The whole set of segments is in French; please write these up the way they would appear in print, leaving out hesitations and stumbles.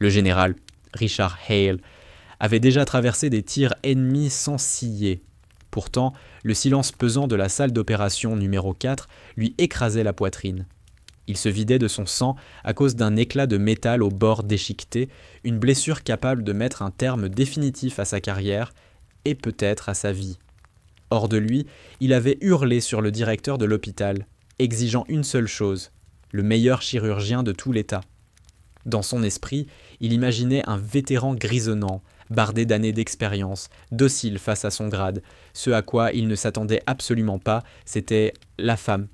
Le général, Richard Hale, avait déjà traversé des tirs ennemis sans ciller. Pourtant, le silence pesant de la salle d'opération numéro 4 lui écrasait la poitrine. Il se vidait de son sang à cause d'un éclat de métal au bord déchiqueté, une blessure capable de mettre un terme définitif à sa carrière et peut-être à sa vie. Hors de lui, il avait hurlé sur le directeur de l'hôpital, exigeant une seule chose, le meilleur chirurgien de tout l'État. Dans son esprit, il imaginait un vétéran grisonnant, bardé d'années d'expérience, docile face à son grade. Ce à quoi il ne s'attendait absolument pas, c'était la femme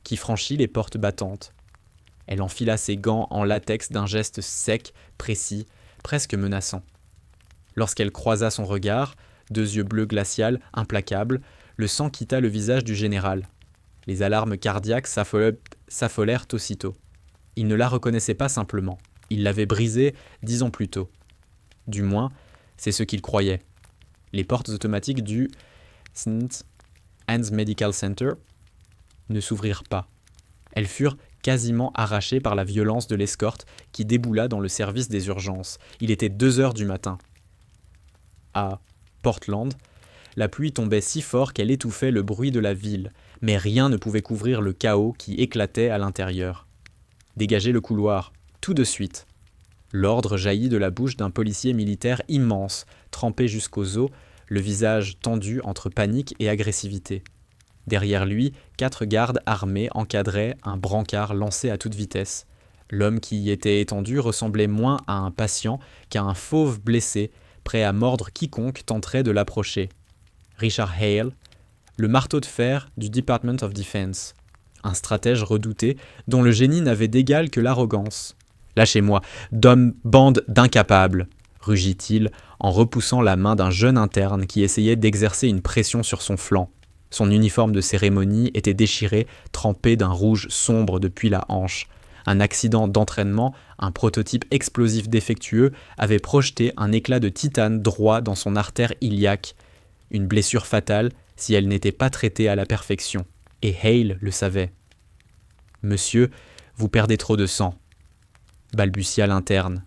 qui franchit les portes battantes. Elle enfila ses gants en latex d'un geste sec, précis, presque menaçant. Lorsqu'elle croisa son regard, deux yeux bleus glacial, implacables, le sang quitta le visage du général. Les alarmes cardiaques s'affolèrent aussitôt. Il ne la reconnaissait pas simplement. Il l'avait brisée 10 ans plus tôt. Du moins, c'est ce qu'il croyait. Les portes automatiques du St. Anne's Medical Center ne s'ouvrirent pas. Elles furent quasiment arrachées par la violence de l'escorte qui déboula dans le service des urgences. Il était 2 heures du matin. À Portland, la pluie tombait si fort qu'elle étouffait le bruit de la ville, mais rien ne pouvait couvrir le chaos qui éclatait à l'intérieur. Dégagez le couloir, tout de suite. L'ordre jaillit de la bouche d'un policier militaire immense, trempé jusqu'aux os, le visage tendu entre panique et agressivité. Derrière lui, 4 gardes armés encadraient un brancard lancé à toute vitesse. L'homme qui y était étendu ressemblait moins à un patient qu'à un fauve blessé, prêt à mordre quiconque tenterait de l'approcher. Richard Hale, le marteau de fer du Department of Defense. Un stratège redouté, dont le génie n'avait d'égal que l'arrogance. « Lâchez-moi, bande d'incapables !» rugit-il en repoussant la main d'un jeune interne qui essayait d'exercer une pression sur son flanc. Son uniforme de cérémonie était déchiré, trempé d'un rouge sombre depuis la hanche. Un accident d'entraînement, un prototype explosif défectueux, avait projeté un éclat de titane droit dans son artère iliaque. Une blessure fatale si elle n'était pas traitée à la perfection. Et Hale le savait. « Monsieur, vous perdez trop de sang », balbutia l'interne.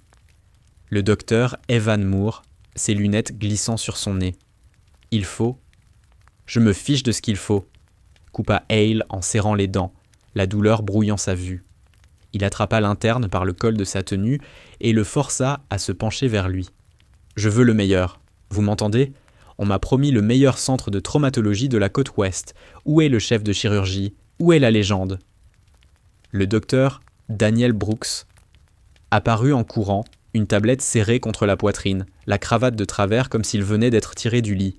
Le docteur Evan Moore, ses lunettes glissant sur son nez. « Il faut ?»« Je me fiche de ce qu'il faut », coupa Hale en serrant les dents, la douleur brouillant sa vue. Il attrapa l'interne par le col de sa tenue et le força à se pencher vers lui. « Je veux le meilleur. Vous m'entendez ? On m'a promis le meilleur centre de traumatologie de la côte ouest. Où est le chef de chirurgie ? Où est la légende ?» Le docteur Daniel Brooks apparut en courant, une tablette serrée contre la poitrine, la cravate de travers comme s'il venait d'être tiré du lit.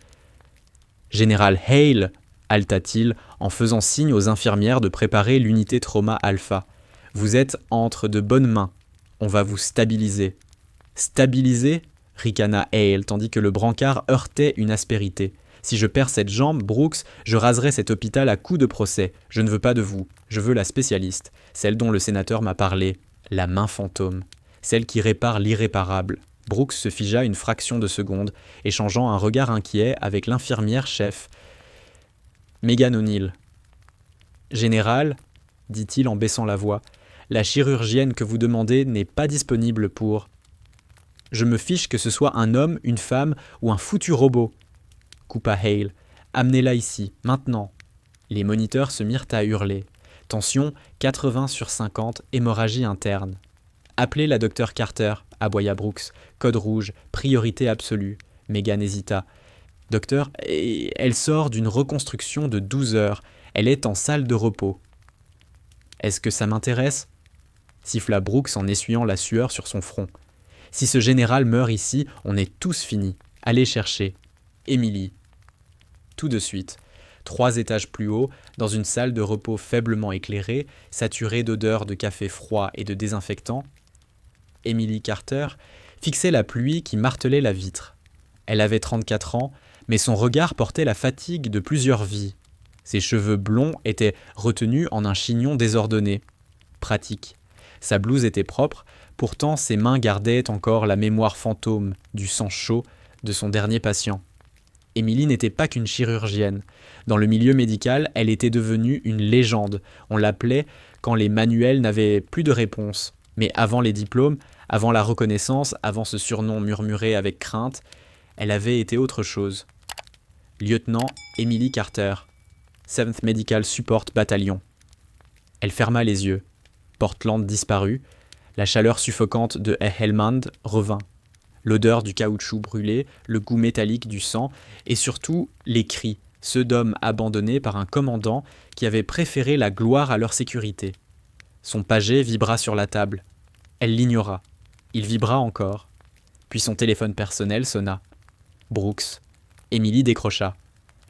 « Général Hale !» haleta-t-il en faisant signe aux infirmières de préparer l'unité trauma alpha. « Vous êtes entre de bonnes mains. On va vous stabiliser. »« Stabiliser ?» ricana Hale, tandis que le brancard heurtait une aspérité. « Si je perds cette jambe, Brooks, je raserai cet hôpital à coups de procès. Je ne veux pas de vous. Je veux la spécialiste, celle dont le sénateur m'a parlé. La main fantôme. Celle qui répare l'irréparable. » Brooks se figea une fraction de seconde, échangeant un regard inquiet avec l'infirmière chef, Megan O'Neill. « Général, » dit-il en baissant la voix, « la chirurgienne que vous demandez n'est pas disponible pour... » « Je me fiche que ce soit un homme, une femme ou un foutu robot, » coupa Hale. « Amenez-la ici, maintenant. » Les moniteurs se mirent à hurler. Tension 80/50, hémorragie interne. « Appelez la docteur Carter, » aboya Brooks. « Code rouge, priorité absolue. » Megan hésita. « Docteur, elle sort d'une reconstruction de 12 heures. Elle est en salle de repos. »« Est-ce que ça m'intéresse ?» siffla Brooks en essuyant la sueur sur son front. « Si ce général meurt ici, on est tous finis. Allez chercher. Emily. » Tout de suite, 3 étages plus haut, dans une salle de repos faiblement éclairée, saturée d'odeurs de café froid et de désinfectant, Emily Carter fixait la pluie qui martelait la vitre. Elle avait 34 ans, mais son regard portait la fatigue de plusieurs vies. Ses cheveux blonds étaient retenus en un chignon désordonné. Pratique. Sa blouse était propre, pourtant ses mains gardaient encore la mémoire fantôme du sang chaud de son dernier patient. Emily n'était pas qu'une chirurgienne. Dans le milieu médical, elle était devenue une légende. On l'appelait quand les manuels n'avaient plus de réponse. Mais avant les diplômes, avant la reconnaissance, avant ce surnom murmuré avec crainte, elle avait été autre chose. Lieutenant Emily Carter, 7th Medical Support Battalion. Elle ferma les yeux. Portland disparut. La chaleur suffocante de Helmand revint. L'odeur du caoutchouc brûlé, le goût métallique du sang, et surtout les cris, ceux d'hommes abandonnés par un commandant qui avait préféré la gloire à leur sécurité. Son pager vibra sur la table. Elle l'ignora. Il vibra encore. Puis son téléphone personnel sonna. Brooks. Emily décrocha.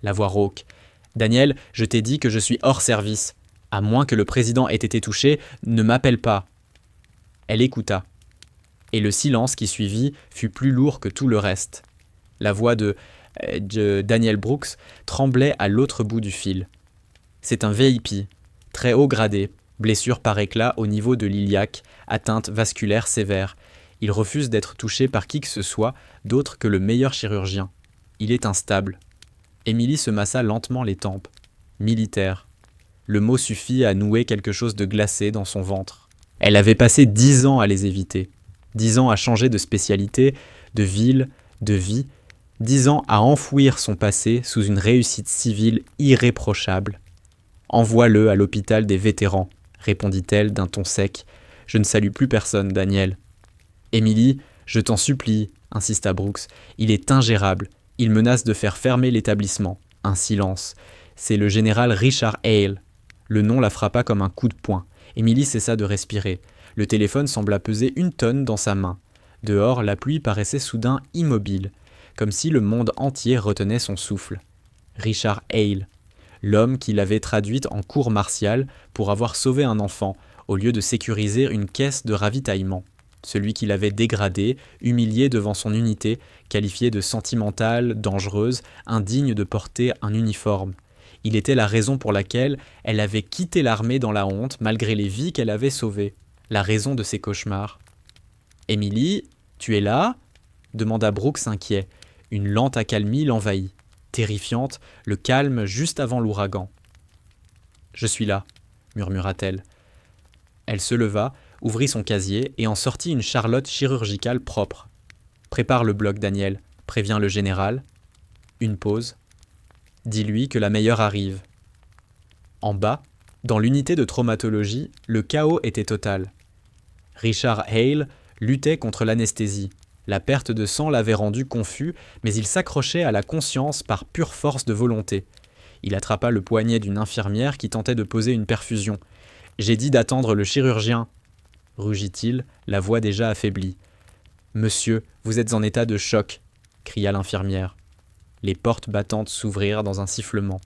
La voix rauque. « Daniel, je t'ai dit que je suis hors service. À moins que le président ait été touché, ne m'appelle pas. » Elle écouta. Et le silence qui suivit fut plus lourd que tout le reste. La voix de Daniel Brooks tremblait à l'autre bout du fil. C'est un VIP, très haut gradé, blessure par éclat au niveau de l'iliaque, atteinte vasculaire sévère. Il refuse d'être touché par qui que ce soit d'autre que le meilleur chirurgien. Il est instable. Emily se massa lentement les tempes. Militaire. Le mot suffit à nouer quelque chose de glacé dans son ventre. Elle avait passé 10 ans à les éviter. 10 ans à changer de spécialité, de ville, de vie. 10 ans à enfouir son passé sous une réussite civile irréprochable. « Envoie-le à l'hôpital des vétérans », répondit-elle d'un ton sec. « Je ne salue plus personne, Daniel. »« Emily, je t'en supplie, » insista Brooks. « Il est ingérable. Il menace de faire fermer l'établissement. » Un silence. C'est le général Richard Hale. Le nom la frappa comme un coup de poing. Emily cessa de respirer. Le téléphone sembla peser 1 tonne dans sa main. Dehors, la pluie paraissait soudain immobile, comme si le monde entier retenait son souffle. Richard Hale, l'homme qui l'avait traduite en cour martiale pour avoir sauvé un enfant, au lieu de sécuriser une caisse de ravitaillement. Celui qui l'avait dégradée, humiliée devant son unité, qualifiée de sentimentale, dangereuse, indigne de porter un uniforme. Il était la raison pour laquelle elle avait quitté l'armée dans la honte, malgré les vies qu'elle avait sauvées. La raison de ses cauchemars. « Emily, tu es là ?» demanda Brooks inquiet. Une lente accalmie l'envahit. Terrifiante, le calme juste avant l'ouragan. « Je suis là », murmura-t-elle. Elle se leva, ouvrit son casier et en sortit une charlotte chirurgicale propre. « Prépare le bloc, Daniel, prévient le général. » Une pause. « Dis-lui que la meilleure arrive. » En bas, dans l'unité de traumatologie, le chaos était total. Richard Hale luttait contre l'anesthésie. La perte de sang l'avait rendu confus, mais il s'accrochait à la conscience par pure force de volonté. Il attrapa le poignet d'une infirmière qui tentait de poser une perfusion. « J'ai dit d'attendre le chirurgien !» rugit-il, la voix déjà affaiblie. « Monsieur, vous êtes en état de choc !» cria l'infirmière. Les portes battantes s'ouvrirent dans un sifflement.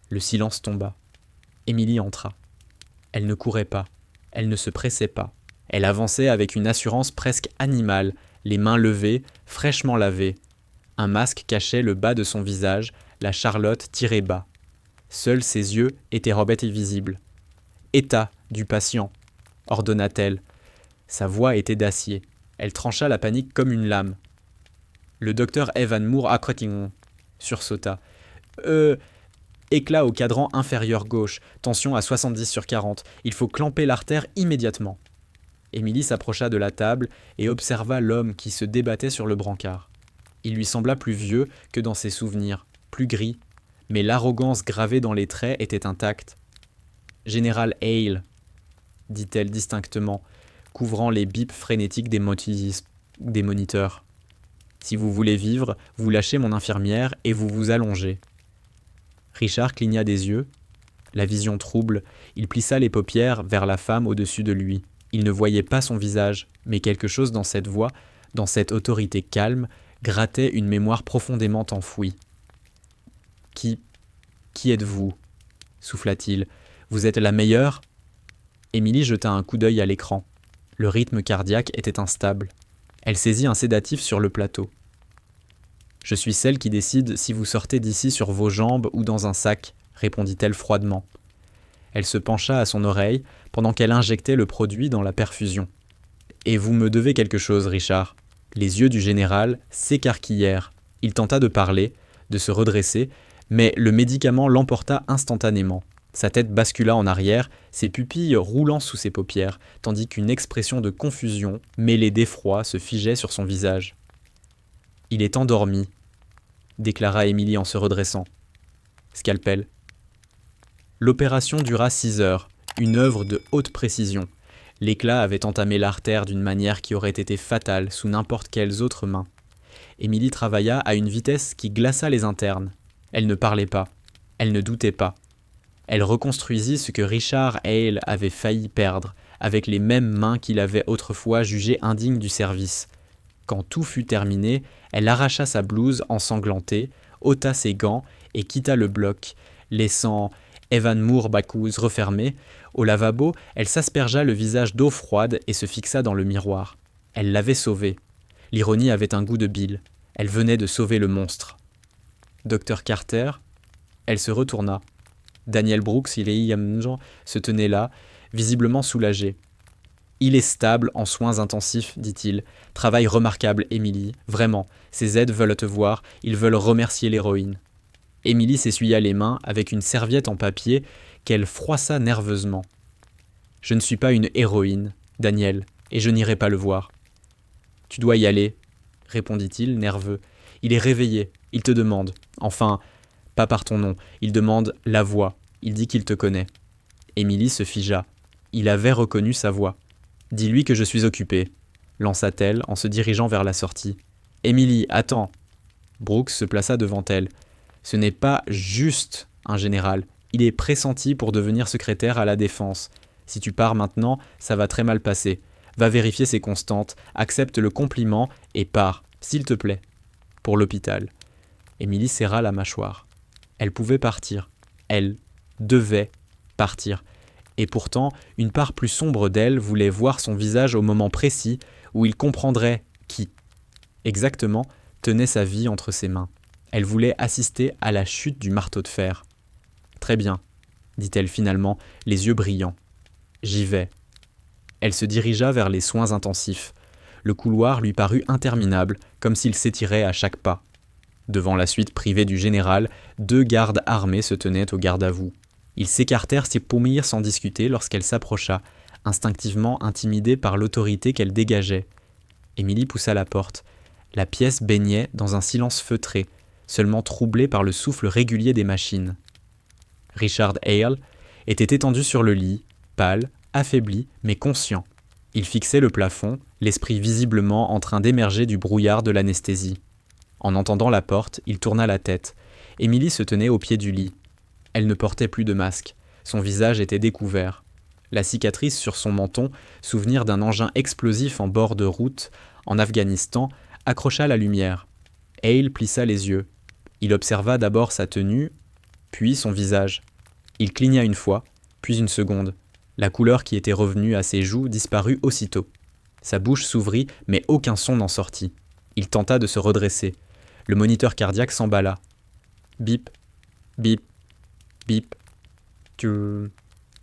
Le silence tomba. Emily entra. Elle ne courait pas, elle ne se pressait pas. Elle avançait avec une assurance presque animale, les mains levées, fraîchement lavées. Un masque cachait le bas de son visage, la charlotte tirée bas. Seuls ses yeux étaient visibles. « État du patient !» ordonna-t-elle. Sa voix était d'acier. Elle trancha la panique comme une lame. Le docteur Evan Moore sursauta. Éclat au cadran inférieur gauche, tension à 70/40. Il faut clamper l'artère immédiatement. Emily s'approcha de la table et observa l'homme qui se débattait sur le brancard. Il lui sembla plus vieux que dans ses souvenirs, plus gris, mais l'arrogance gravée dans les traits était intacte. « Général Hale », dit-elle distinctement, couvrant les bips frénétiques des moniteurs. « Si vous voulez vivre, vous lâchez mon infirmière et vous vous allongez. » Richard cligna des yeux. La vision trouble, il plissa les paupières vers la femme au-dessus de lui. Il ne voyait pas son visage, mais quelque chose dans cette voix, dans cette autorité calme, grattait une mémoire profondément enfouie. « Qui êtes-vous » souffla-t-il. « Vous êtes la meilleure ?» Emily jeta un coup d'œil à l'écran. Le rythme cardiaque était instable. Elle saisit un sédatif sur le plateau. « Je suis celle qui décide si vous sortez d'ici sur vos jambes ou dans un sac, » répondit-elle froidement. Elle se pencha à son oreille pendant qu'elle injectait le produit dans la perfusion. « Et vous me devez quelque chose, Richard. » Les yeux du général s'écarquillèrent. Il tenta de parler, de se redresser, mais le médicament l'emporta instantanément. Sa tête bascula en arrière, ses pupilles roulant sous ses paupières, tandis qu'une expression de confusion, mêlée d'effroi, se figeait sur son visage. « Il est endormi », déclara Émilie en se redressant. Scalpel. L'opération dura 6 heures, une œuvre de haute précision. L'éclat avait entamé l'artère d'une manière qui aurait été fatale sous n'importe quelles autres mains. Émilie travailla à une vitesse qui glaça les internes. Elle ne parlait pas, elle ne doutait pas. Elle reconstruisit ce que Richard Hale avait failli perdre, avec les mêmes mains qu'il avait autrefois jugées indignes du service. Quand tout fut terminé, elle arracha sa blouse ensanglantée, ôta ses gants et quitta le bloc, laissant Evan Moore Bacchus refermé. Au lavabo, elle s'aspergea le visage d'eau froide et se fixa dans le miroir. Elle l'avait sauvé. L'ironie avait un goût de bile. Elle venait de sauver le monstre. Docteur Carter, elle se retourna. Daniel Brooks, se tenait là, visiblement soulagé. « Il est stable en soins intensifs, dit-il. Travail remarquable, Émilie. Vraiment, ces aides veulent te voir, ils veulent remercier l'héroïne. » Émilie s'essuya les mains avec une serviette en papier qu'elle froissa nerveusement. « Je ne suis pas une héroïne, Daniel, et je n'irai pas le voir. »« Tu dois y aller, » répondit-il, nerveux. « Il est réveillé, il te demande. Enfin, pas par ton nom, il demande la voix. Il dit qu'il te connaît. » Émilie se figea. Il avait reconnu sa voix. « Dis-lui que je suis occupée, » lança-t-elle en se dirigeant vers la sortie. « Émilie, attends !» Brooks se plaça devant elle. « Ce n'est pas juste un général. Il est pressenti pour devenir secrétaire à la Défense. Si tu pars maintenant, ça va très mal passer. Va vérifier ses constantes, accepte le compliment et pars, s'il te plaît. » Pour l'hôpital. Émilie serra la mâchoire. Elle pouvait partir. Elle devait partir. Et pourtant, une part plus sombre d'elle voulait voir son visage au moment précis où il comprendrait qui, exactement, tenait sa vie entre ses mains. Elle voulait assister à la chute du marteau de fer. « Très bien, » dit-elle finalement, les yeux brillants. « J'y vais. » Elle se dirigea vers les soins intensifs. Le couloir lui parut interminable, comme s'il s'étirait à chaque pas. Devant la suite privée du général, 2 gardes armés se tenaient au garde-à-vous. Ils s'écartèrent ses paumières sans discuter lorsqu'elle s'approcha, instinctivement intimidée par l'autorité qu'elle dégageait. Émilie poussa la porte. La pièce baignait dans un silence feutré, seulement troublé par le souffle régulier des machines. Richard Hale était étendu sur le lit, pâle, affaibli, mais conscient. Il fixait le plafond, l'esprit visiblement en train d'émerger du brouillard de l'anesthésie. En entendant la porte, il tourna la tête. Émilie se tenait au pied du lit. Elle ne portait plus de masque. Son visage était découvert. La cicatrice sur son menton, souvenir d'un engin explosif en bord de route, en Afghanistan, accrocha la lumière. Hale plissa les yeux. Il observa d'abord sa tenue, puis son visage. Il cligna une fois, puis une seconde. La couleur qui était revenue à ses joues disparut aussitôt. Sa bouche s'ouvrit, mais aucun son n'en sortit. Il tenta de se redresser. Le moniteur cardiaque s'emballa. Bip, bip, bip.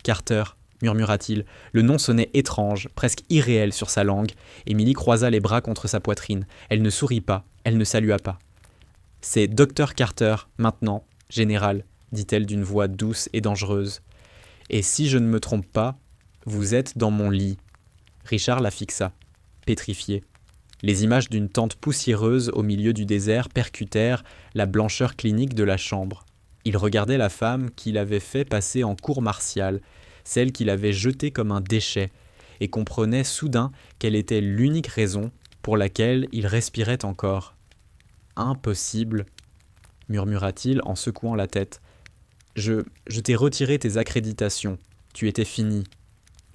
Carter, murmura-t-il. Le nom sonnait étrange, presque irréel sur sa langue. Émilie croisa les bras contre sa poitrine. Elle ne sourit pas, elle ne salua pas. « C'est Dr Carter, maintenant, général, » dit-elle d'une voix douce et dangereuse. « Et si je ne me trompe pas, vous êtes dans mon lit. » Richard la fixa, pétrifié. Les images d'une tente poussiéreuse au milieu du désert percutèrent la blancheur clinique de la chambre. Il regardait la femme qu'il avait fait passer en cour martiale, celle qu'il avait jetée comme un déchet, et comprenait soudain quelle était l'unique raison pour laquelle il respirait encore. « Impossible, » murmura-t-il en secouant la tête. « Je t'ai retiré tes accréditations. Tu étais fini. »«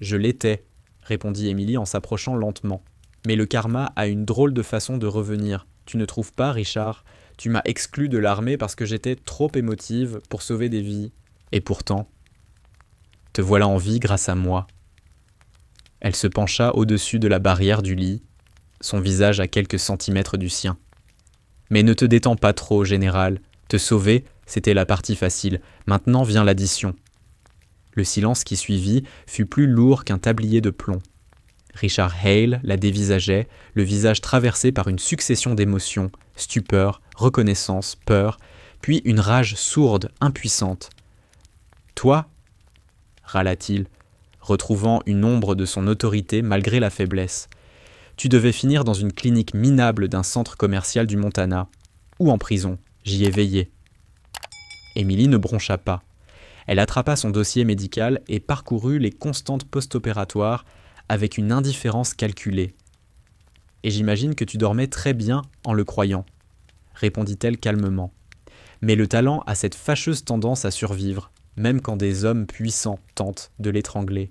Je l'étais, » répondit Émilie en s'approchant lentement. « Mais le karma a une drôle de façon de revenir. Tu ne trouves pas, Richard ? Tu m'as exclu de l'armée parce que j'étais trop émotive pour sauver des vies. Et pourtant, te voilà en vie grâce à moi. » Elle se pencha au-dessus de la barrière du lit, son visage à quelques centimètres du sien. « Mais ne te détends pas trop, général. Te sauver, c'était la partie facile. Maintenant vient l'addition. » Le silence qui suivit fut plus lourd qu'un tablier de plomb. Richard Hale la dévisageait, le visage traversé par une succession d'émotions, stupeur, reconnaissance, peur, puis une rage sourde, impuissante. « Toi, râla-t-il, retrouvant une ombre de son autorité malgré la faiblesse. Tu devais finir dans une clinique minable d'un centre commercial du Montana, ou en prison, j'y ai veillé. Emily ne broncha pas. Elle attrapa son dossier médical et parcourut les constantes post-opératoires avec une indifférence calculée. « Et j'imagine que tu dormais très bien en le croyant », répondit-elle calmement. Mais le talent a cette fâcheuse tendance à survivre, même quand des hommes puissants tentent de l'étrangler.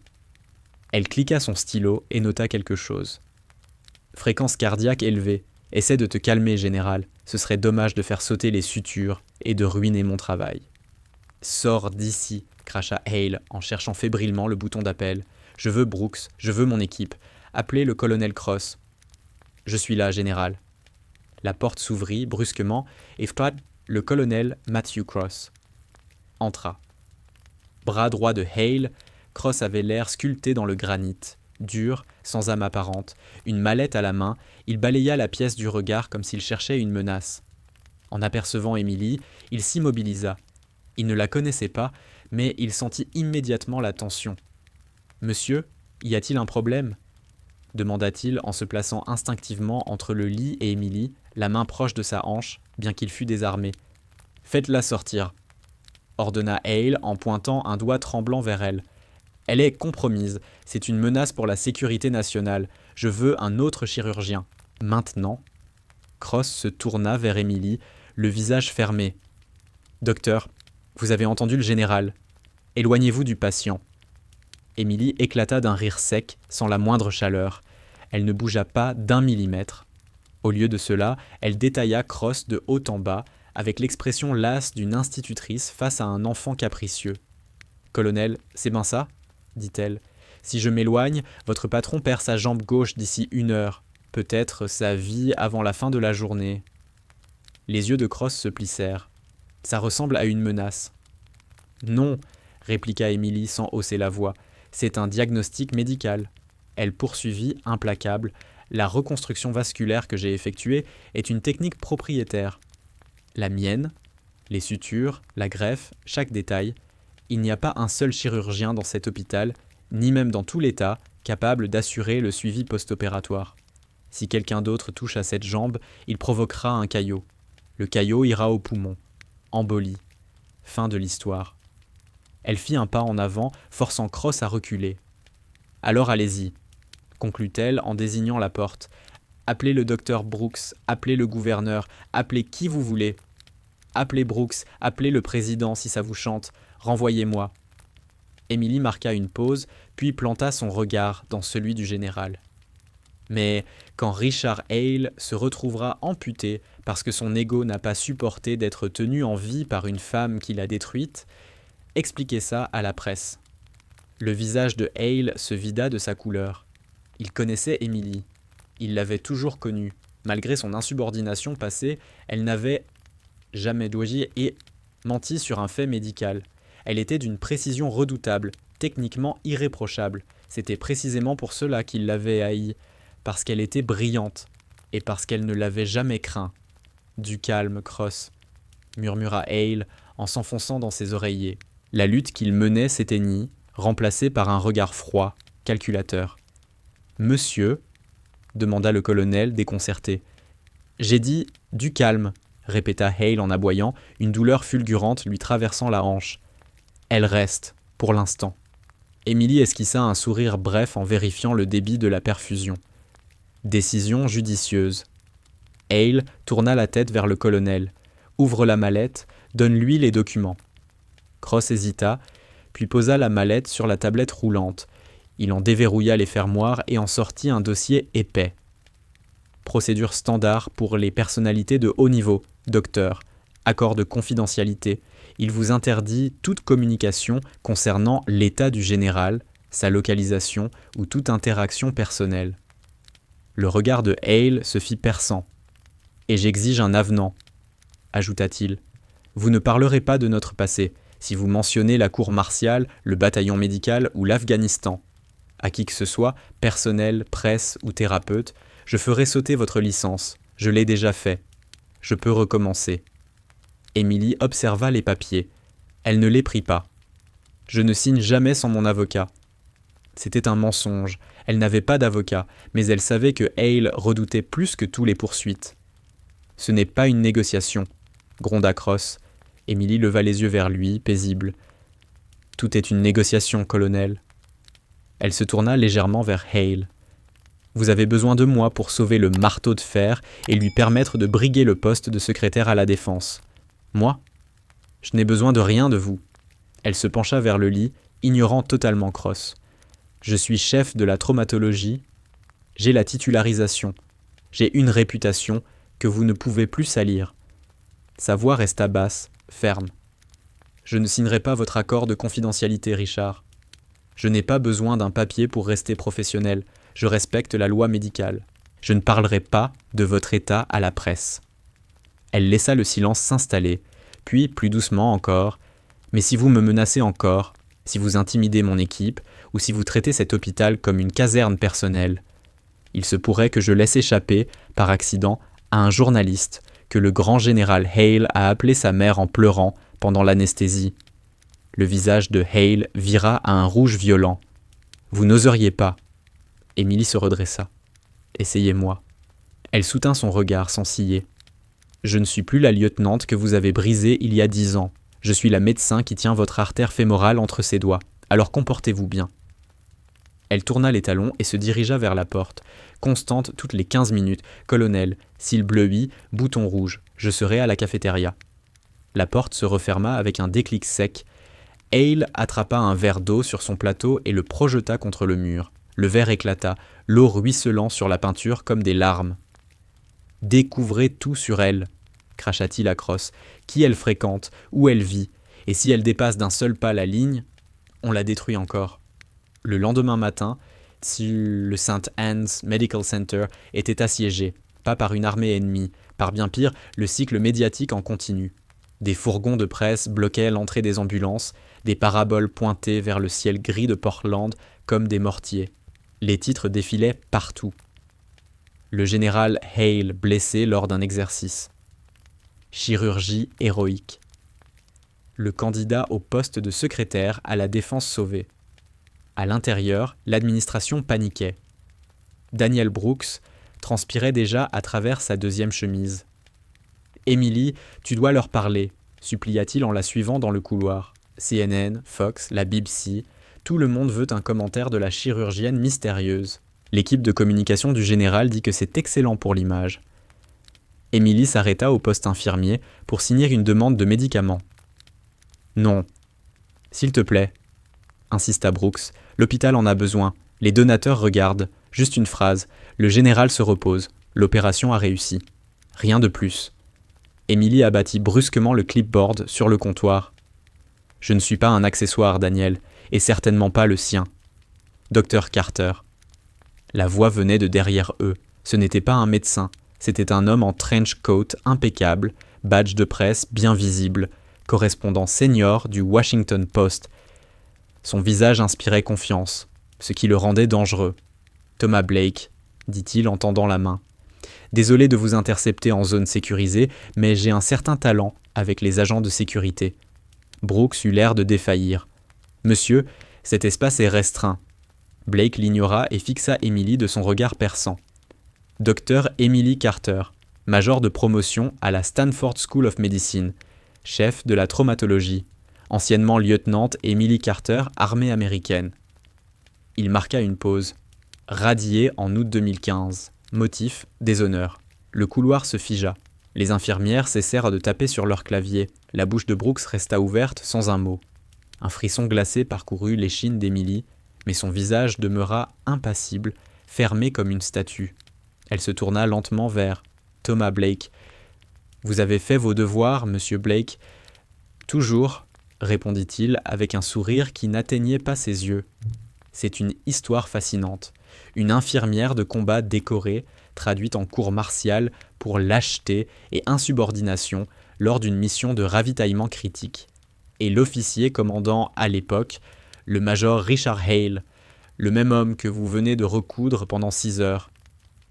Elle cliqua son stylo et nota quelque chose. « Fréquence cardiaque élevée. Essaie de te calmer, général. Ce serait dommage de faire sauter les sutures et de ruiner mon travail. » « Sors d'ici, cracha Hale en cherchant fébrilement le bouton d'appel. Je veux Brooks, je veux mon équipe. Appelez le colonel Cross. Je suis là, général. La porte s'ouvrit brusquement et Fred, le colonel Matthew Cross, entra. Bras droit de Hale, Cross avait l'air sculpté dans le granit. Dur, sans âme apparente, une mallette à la main, il balaya la pièce du regard comme s'il cherchait une menace. En apercevant Emily, il s'immobilisa. Il ne la connaissait pas, mais il sentit immédiatement la tension. « Monsieur, y a-t-il un problème ?» demanda-t-il en se plaçant instinctivement entre le lit et Emily, la main proche de sa hanche, bien qu'il fût désarmé. « Faites-la sortir », ordonna Hale en pointant un doigt tremblant vers elle. « Elle est compromise, c'est une menace pour la sécurité nationale. Je veux un autre chirurgien. Maintenant ?» Cross se tourna vers Emily, le visage fermé. « Docteur, vous avez entendu le général. Éloignez-vous du patient. » Emily éclata d'un rire sec, sans la moindre chaleur. Elle ne bougea pas d'1 millimètre. Au lieu de cela, elle détailla Cross de haut en bas, avec l'expression lasse d'une institutrice face à un enfant capricieux. « Colonel, c'est ben ça ?» dit-elle. « Si je m'éloigne, votre patron perd sa jambe gauche d'ici 1 heure, peut-être sa vie avant la fin de la journée. » Les yeux de Cross se plissèrent. « Ça ressemble à une menace. »« Non, » répliqua Emily sans hausser la voix. « C'est un diagnostic médical. » Elle poursuivit, implacable. « La reconstruction vasculaire que j'ai effectuée est une technique propriétaire. La mienne, les sutures, la greffe, chaque détail. Il n'y a pas un seul chirurgien dans cet hôpital, ni même dans tout l'État, capable d'assurer le suivi post-opératoire. Si quelqu'un d'autre touche à cette jambe, il provoquera un caillot. Le caillot ira au poumon. Embolie. Fin de l'histoire. » Elle fit un pas en avant, forçant Cross à reculer. « Alors allez-y, » conclut-elle en désignant la porte. « Appelez le docteur Brooks, appelez le gouverneur, appelez qui vous voulez. Appelez Brooks, appelez le président si ça vous chante, renvoyez-moi. » Emily marqua une pause, puis planta son regard dans celui du général. Mais quand Richard Hale se retrouvera amputé parce que son ego n'a pas supporté d'être tenu en vie par une femme qui l'a détruite, expliquez ça à la presse. Le visage de Hale se vida de sa couleur. Il connaissait Emily. Il l'avait toujours connue. Malgré son insubordination passée, elle n'avait jamais douillé et menti sur un fait médical. Elle était d'une précision redoutable, techniquement irréprochable. C'était précisément pour cela qu'il l'avait haïe, parce qu'elle était brillante, et parce qu'elle ne l'avait jamais craint. « Du calme, Cross », murmura Hale en s'enfonçant dans ses oreillers. La lutte qu'il menait s'éteignit, remplacée par un regard froid, calculateur. « Monsieur ?» demanda le colonel, déconcerté. « J'ai dit « du calme », répéta Hale en aboyant, une douleur fulgurante lui traversant la hanche. « Elle reste, pour l'instant. » Emily esquissa un sourire bref en vérifiant le débit de la perfusion. Décision judicieuse. Hale tourna la tête vers le colonel, ouvre la mallette, donne-lui les documents. Cross hésita, puis posa la mallette sur la tablette roulante. Il en déverrouilla les fermoirs et en sortit un dossier épais. Procédure standard pour les personnalités de haut niveau, docteur. Accord de confidentialité. Il vous interdit toute communication concernant l'état du général, sa localisation ou toute interaction personnelle. Le regard de Hale se fit perçant. « Et j'exige un avenant », ajouta-t-il. « Vous ne parlerez pas de notre passé, si vous mentionnez la cour martiale, le bataillon médical ou l'Afghanistan. À qui que ce soit, personnel, presse ou thérapeute, je ferai sauter votre licence. Je l'ai déjà fait. Je peux recommencer. » Emily observa les papiers. Elle ne les prit pas. Je ne signe jamais sans mon avocat. C'était un mensonge. Elle n'avait pas d'avocat, mais elle savait que Hale redoutait plus que tout les poursuites. Ce n'est pas une négociation, gronda Cross. Emily leva les yeux vers lui, paisible. Tout est une négociation, colonel. Elle se tourna légèrement vers Hale. Vous avez besoin de moi pour sauver le marteau de fer et lui permettre de briguer le poste de secrétaire à la défense. Moi ? Je n'ai besoin de rien de vous. Elle se pencha vers le lit, ignorant totalement Cross. Je suis chef de la traumatologie. J'ai la titularisation. J'ai une réputation que vous ne pouvez plus salir. Sa voix resta basse, ferme. Je ne signerai pas votre accord de confidentialité, Richard. Je n'ai pas besoin d'un papier pour rester professionnel. Je respecte la loi médicale. Je ne parlerai pas de votre état à la presse. Elle laissa le silence s'installer, puis, plus doucement encore, « Mais si vous me menacez encore, si vous intimidez mon équipe, ou si vous traitez cet hôpital comme une caserne personnelle, il se pourrait que je laisse échapper, par accident, à un journaliste que le grand général Hale a appelé sa mère en pleurant pendant l'anesthésie. » Le visage de Hale vira à un rouge violent. « Vous n'oseriez pas. » Emily se redressa. « Essayez-moi. » Elle soutint son regard sans ciller. « Je ne suis plus la lieutenante que vous avez brisée il y a 10 ans. Je suis la médecin qui tient votre artère fémorale entre ses doigts. Alors comportez-vous bien. » Elle tourna les talons et se dirigea vers la porte. Constante toutes les 15 minutes. « Colonel, cils bleuis, bouton rouge. Je serai à la cafétéria. » La porte se referma avec un déclic sec. Hale attrapa un verre d'eau sur son plateau et le projeta contre le mur. Le verre éclata, l'eau ruisselant sur la peinture comme des larmes. « Découvrez tout sur elle, » cracha-t-il à Cross. « Qui elle fréquente, où elle vit, et si elle dépasse d'un seul pas la ligne, on la détruit encore. » Le lendemain matin, le St. Anne's Medical Center était assiégé, pas par une armée ennemie, par bien pire, le cycle médiatique en continu. Des fourgons de presse bloquaient l'entrée des ambulances, des paraboles pointaient vers le ciel gris de Portland comme des mortiers. Les titres défilaient partout. Le général Hale blessé lors d'un exercice. Chirurgie héroïque. Le candidat au poste de secrétaire à la défense sauvé. À l'intérieur, l'administration paniquait. Daniel Brooks transpirait déjà à travers sa deuxième chemise. « Emily, tu dois leur parler », supplia-t-il en la suivant dans le couloir. CNN, Fox, la BBC, tout le monde veut un commentaire de la chirurgienne mystérieuse. L'équipe de communication du général dit que c'est excellent pour l'image. Emily s'arrêta au poste infirmier pour signer une demande de médicaments. « Non. S'il te plaît, » insista Brooks. « L'hôpital en a besoin. Les donateurs regardent. Juste une phrase. Le général se repose. L'opération a réussi. Rien de plus. » Emily abattit brusquement le clipboard sur le comptoir. « Je ne suis pas un accessoire, Daniel, et certainement pas le sien. Docteur Carter. » La voix venait de derrière eux. Ce n'était pas un médecin. C'était un homme en trench coat impeccable, badge de presse bien visible, correspondant senior du Washington Post. Son visage inspirait confiance, ce qui le rendait dangereux. « Thomas Blake, » dit-il en tendant la main. « Désolé de vous intercepter en zone sécurisée, mais j'ai un certain talent avec les agents de sécurité. » Brooks eut l'air de défaillir. « Monsieur, cet espace est restreint. » Blake l'ignora et fixa Emily de son regard perçant. « Docteur Emily Carter, major de promotion à la Stanford School of Medicine, chef de la traumatologie, anciennement lieutenante Emily Carter, armée américaine. » Il marqua une pause. Radié en août 2015. Motif, déshonneur. Le couloir se figea. Les infirmières cessèrent de taper sur leur clavier. La bouche de Brooks resta ouverte sans un mot. Un frisson glacé parcourut l'échine d'Emily, mais son visage demeura impassible, fermé comme une statue. Elle se tourna lentement vers Thomas Blake. « Vous avez fait vos devoirs, monsieur Blake. »« Toujours, » répondit-il avec un sourire qui n'atteignait pas ses yeux. C'est une histoire fascinante. Une infirmière de combat décorée, traduite en cour martiale pour lâcheté et insubordination lors d'une mission de ravitaillement critique. Et l'officier commandant à l'époque, le major Richard Hale, le même homme que vous venez de recoudre pendant 6 heures.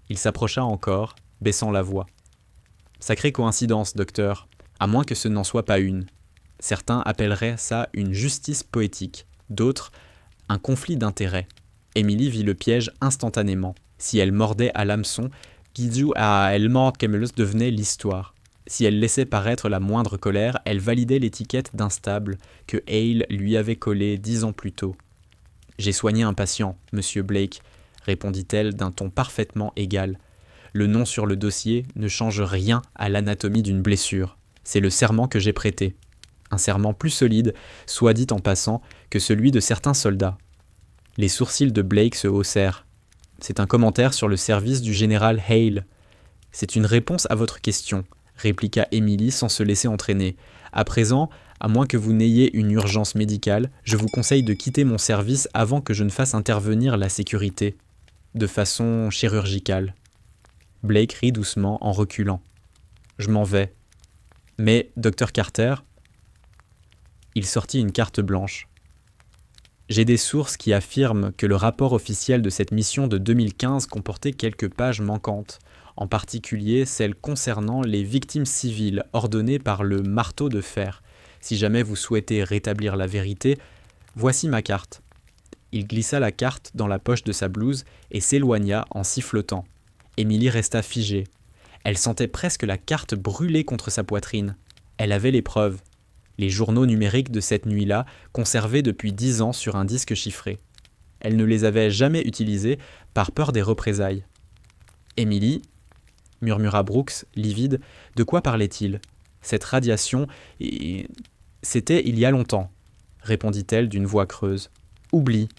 Il s'approcha encore, baissant la voix. « Sacrée coïncidence, docteur, à moins que ce n'en soit pas une. » Certains appelleraient ça une justice poétique, d'autres un conflit d'intérêts. Emily vit le piège instantanément. Si elle mordait à l'hameçon, Guizhou à elle mord Camelus devenait l'histoire. Si elle laissait paraître la moindre colère, elle validait l'étiquette d'instable que Hale lui avait collée 10 ans plus tôt. « J'ai soigné un patient, monsieur Blake », répondit-elle d'un ton parfaitement égal. Le nom sur le dossier ne change rien à l'anatomie d'une blessure. C'est le serment que j'ai prêté. Un serment plus solide, soit dit en passant, que celui de certains soldats. Les sourcils de Blake se haussèrent. C'est un commentaire sur le service du général Hale. C'est une réponse à votre question, répliqua Emily sans se laisser entraîner. À présent, à moins que vous n'ayez une urgence médicale, je vous conseille de quitter mon service avant que je ne fasse intervenir la sécurité, de façon chirurgicale. Blake rit doucement en reculant. Je m'en vais. Mais, docteur Carter, il sortit une carte blanche. J'ai des sources qui affirment que le rapport officiel de cette mission de 2015 comportait quelques pages manquantes, en particulier celles concernant les victimes civiles ordonnées par le marteau de fer. Si jamais vous souhaitez rétablir la vérité, voici ma carte. Il glissa la carte dans la poche de sa blouse et s'éloigna en sifflotant. Emily resta figée. Elle sentait presque la carte brûler contre sa poitrine. Elle avait les preuves. Les journaux numériques de cette nuit-là, conservés depuis 10 ans sur un disque chiffré. Elle ne les avait jamais utilisés par peur des représailles. « Emily » murmura Brooks, livide, « de quoi parlait-il ? Cette radiation, c'était il y a longtemps, » répondit-elle d'une voix creuse. « Oublie. »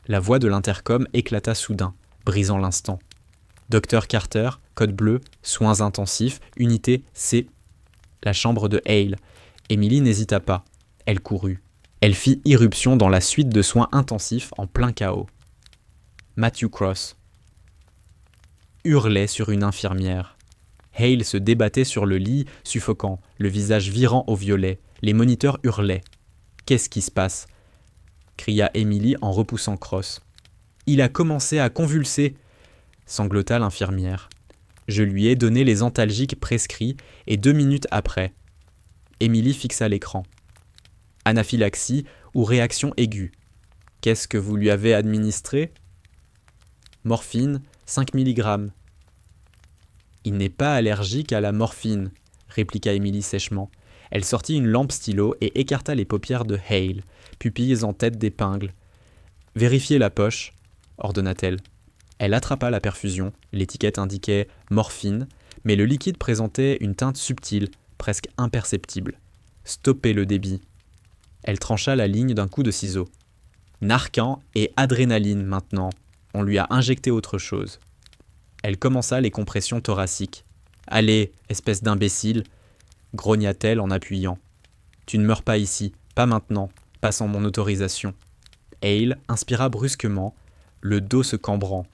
La voix de l'intercom éclata soudain, brisant l'instant. « Docteur Carter, code bleu, soins intensifs, unité C. » La chambre de Hale. Emily n'hésita pas. Elle courut. Elle fit irruption dans la suite de soins intensifs en plein chaos. Matthew Cross hurlait sur une infirmière. Hale se débattait sur le lit, suffocant, le visage virant au violet. Les moniteurs hurlaient. « Qu'est-ce qui se passe ?» cria Emily en repoussant Cross. « Il a commencé à convulser !» sanglota l'infirmière. « Je lui ai donné les antalgiques prescrits et 2 minutes après. » Emily fixa l'écran. « Anaphylaxie ou réaction aiguë. Qu'est-ce que vous lui avez administré ?»« Morphine, 5 mg. »« Il n'est pas allergique à la morphine, » répliqua Emily sèchement. Elle sortit une lampe stylo et écarta les paupières de Hale, pupilles en tête d'épingle. « Vérifiez la poche, » ordonna-t-elle. Elle attrapa la perfusion, l'étiquette indiquait « morphine », mais le liquide présentait une teinte subtile, presque imperceptible. « Stoppez le débit. » Elle trancha la ligne d'un coup de ciseau. « Narcan et adrénaline maintenant. On lui a injecté autre chose. » Elle commença les compressions thoraciques. « Allez, espèce d'imbécile !» grogna-t-elle en appuyant. « Tu ne meurs pas ici, pas maintenant, pas sans mon autorisation. » Hale inspira brusquement, le dos se cambrant.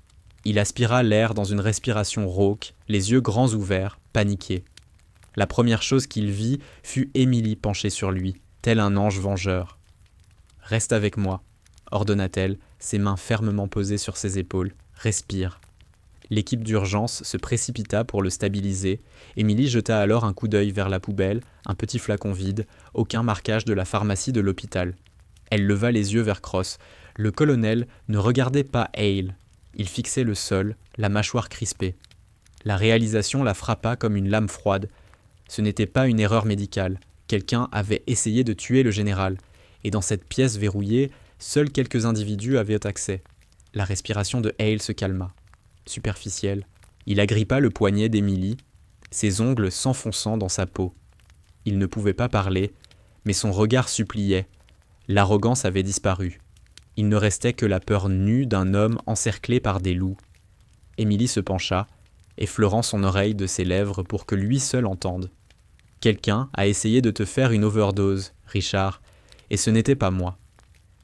Il aspira l'air dans une respiration rauque, les yeux grands ouverts, paniqué. La première chose qu'il vit fut Emily penchée sur lui, tel un ange vengeur. « Reste avec moi, » ordonna-t-elle, ses mains fermement posées sur ses épaules. « Respire. » L'équipe d'urgence se précipita pour le stabiliser. Emily jeta alors un coup d'œil vers la poubelle, un petit flacon vide, aucun marquage de la pharmacie de l'hôpital. Elle leva les yeux vers Cross. Le colonel ne regardait pas Hale. Il fixait le sol, la mâchoire crispée. La réalisation la frappa comme une lame froide. Ce n'était pas une erreur médicale. Quelqu'un avait essayé de tuer le général. Et dans cette pièce verrouillée, seuls quelques individus avaient accès. La respiration de Hale se calma. Superficielle. Il agrippa le poignet d'Emily, ses ongles s'enfonçant dans sa peau. Il ne pouvait pas parler, mais son regard suppliait. L'arrogance avait disparu. Il ne restait que la peur nue d'un homme encerclé par des loups. Emily se pencha, effleurant son oreille de ses lèvres pour que lui seul entende. « Quelqu'un a essayé de te faire une overdose, Richard, et ce n'était pas moi. »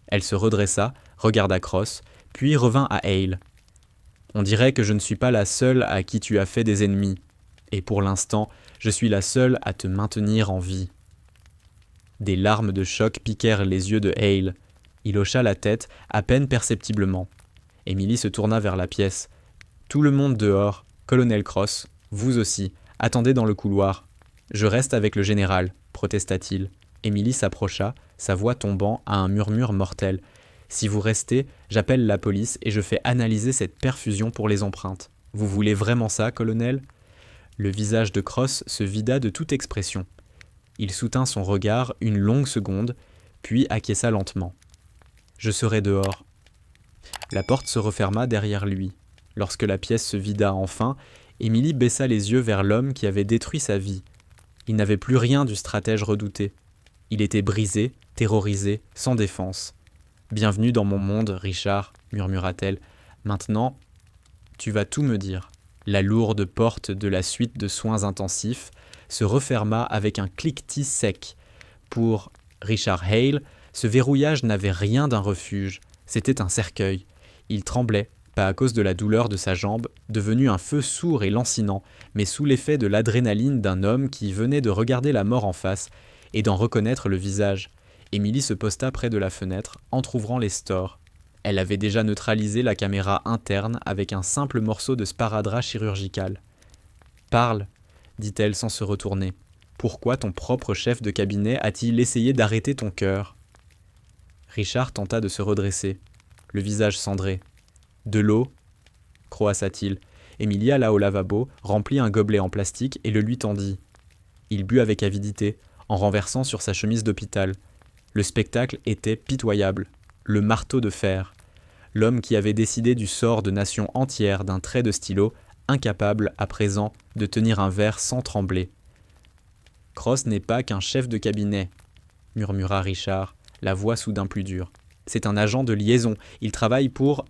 Elle se redressa, regarda Cross, puis revint à Hale. « On dirait que je ne suis pas la seule à qui tu as fait des ennemis, et pour l'instant, je suis la seule à te maintenir en vie. » Des larmes de choc piquèrent les yeux de Hale. Il hocha la tête, à peine perceptiblement. Emily se tourna vers la pièce. « Tout le monde dehors, colonel Cross, vous aussi, attendez dans le couloir. Je reste avec le général, » protesta-t-il. Émilie s'approcha, sa voix tombant à un murmure mortel. « Si vous restez, j'appelle la police et je fais analyser cette perfusion pour les empreintes. Vous voulez vraiment ça, colonel ?» Le visage de Cross se vida de toute expression. Il soutint son regard une longue seconde, puis acquiesça lentement. « Je serai dehors. » La porte se referma derrière lui. Lorsque la pièce se vida enfin, Émilie baissa les yeux vers l'homme qui avait détruit sa vie. Il n'avait plus rien du stratège redouté. Il était brisé, terrorisé, sans défense. « Bienvenue dans mon monde, Richard, » murmura-t-elle. « Maintenant, tu vas tout me dire. » La lourde porte de la suite de soins intensifs se referma avec un cliquetis sec. Pour Richard Hale, ce verrouillage n'avait rien d'un refuge, c'était un cercueil. Il tremblait, pas à cause de la douleur de sa jambe, devenu un feu sourd et lancinant, mais sous l'effet de l'adrénaline d'un homme qui venait de regarder la mort en face et d'en reconnaître le visage. Émilie se posta près de la fenêtre, entr'ouvrant les stores. Elle avait déjà neutralisé la caméra interne avec un simple morceau de sparadrap chirurgical. « Parle », dit-elle sans se retourner. « Pourquoi ton propre chef de cabinet a-t-il essayé d'arrêter ton cœur ?» Richard tenta de se redresser, le visage cendré. « De l'eau ?» croassa-t-il. Émilie alla au lavabo, remplit un gobelet en plastique et le lui tendit. Il but avec avidité, en renversant sur sa chemise d'hôpital. Le spectacle était pitoyable. Le marteau de fer. L'homme qui avait décidé du sort de nations entières d'un trait de stylo, incapable, à présent, de tenir un verre sans trembler. « Cross n'est pas qu'un chef de cabinet, » murmura Richard, la voix soudain plus dure. « C'est un agent de liaison. Il travaille pour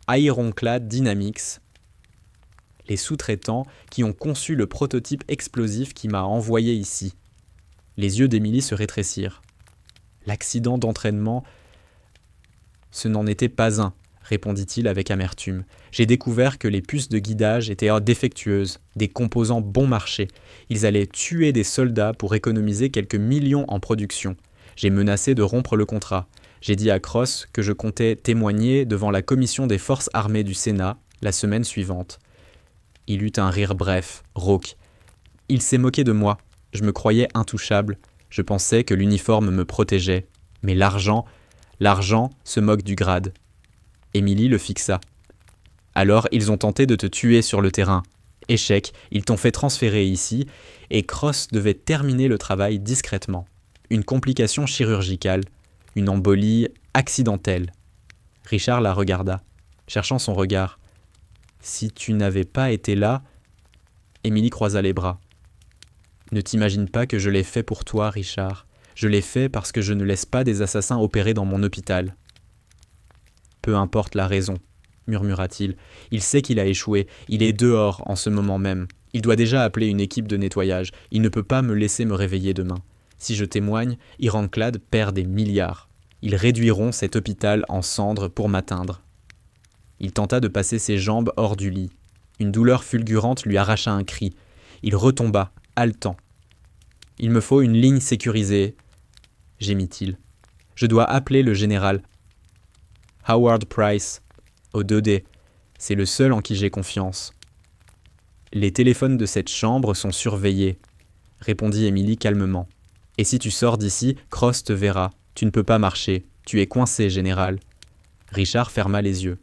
Ironclad Dynamics, les sous-traitants qui ont conçu le prototype explosif qui m'a envoyé ici. » Les yeux d'Émilie se rétrécirent. L'accident d'entraînement, ce n'en était pas un, répondit-il avec amertume. J'ai découvert que les puces de guidage étaient défectueuses, des composants bon marché. Ils allaient tuer des soldats pour économiser quelques millions en production. J'ai menacé de rompre le contrat. J'ai dit à Cross que je comptais témoigner devant la commission des forces armées du Sénat la semaine suivante. Il eut un rire bref, rauque. Il s'est moqué de moi. Je me croyais intouchable. Je pensais que l'uniforme me protégeait. Mais l'argent se moque du grade. Émilie le fixa. Alors ils ont tenté de te tuer sur le terrain. Échec, ils t'ont fait transférer ici, et Cross devait terminer le travail discrètement. Une complication chirurgicale, une embolie accidentelle. Richard la regarda, cherchant son regard. Si tu n'avais pas été là... Émilie croisa les bras. Ne t'imagine pas que je l'ai fait pour toi, Richard. Je l'ai fait parce que je ne laisse pas des assassins opérer dans mon hôpital. Peu importe la raison, murmura-t-il. Il sait qu'il a échoué. Il est dehors en ce moment même. Il doit déjà appeler une équipe de nettoyage. Il ne peut pas me laisser me réveiller demain. Si je témoigne, Ironclad perd des milliards. Ils réduiront cet hôpital en cendres pour m'atteindre. Il tenta de passer ses jambes hors du lit. Une douleur fulgurante lui arracha un cri. Il retomba, haletant. « Il me faut une ligne sécurisée, » gémit-il. « Je dois appeler le général. Howard Price, au 2D. C'est le seul en qui j'ai confiance. » « Les téléphones de cette chambre sont surveillés, » répondit Émilie calmement. « Et si tu sors d'ici, Cross te verra. Tu ne peux pas marcher. Tu es coincé, général. » Richard ferma les yeux.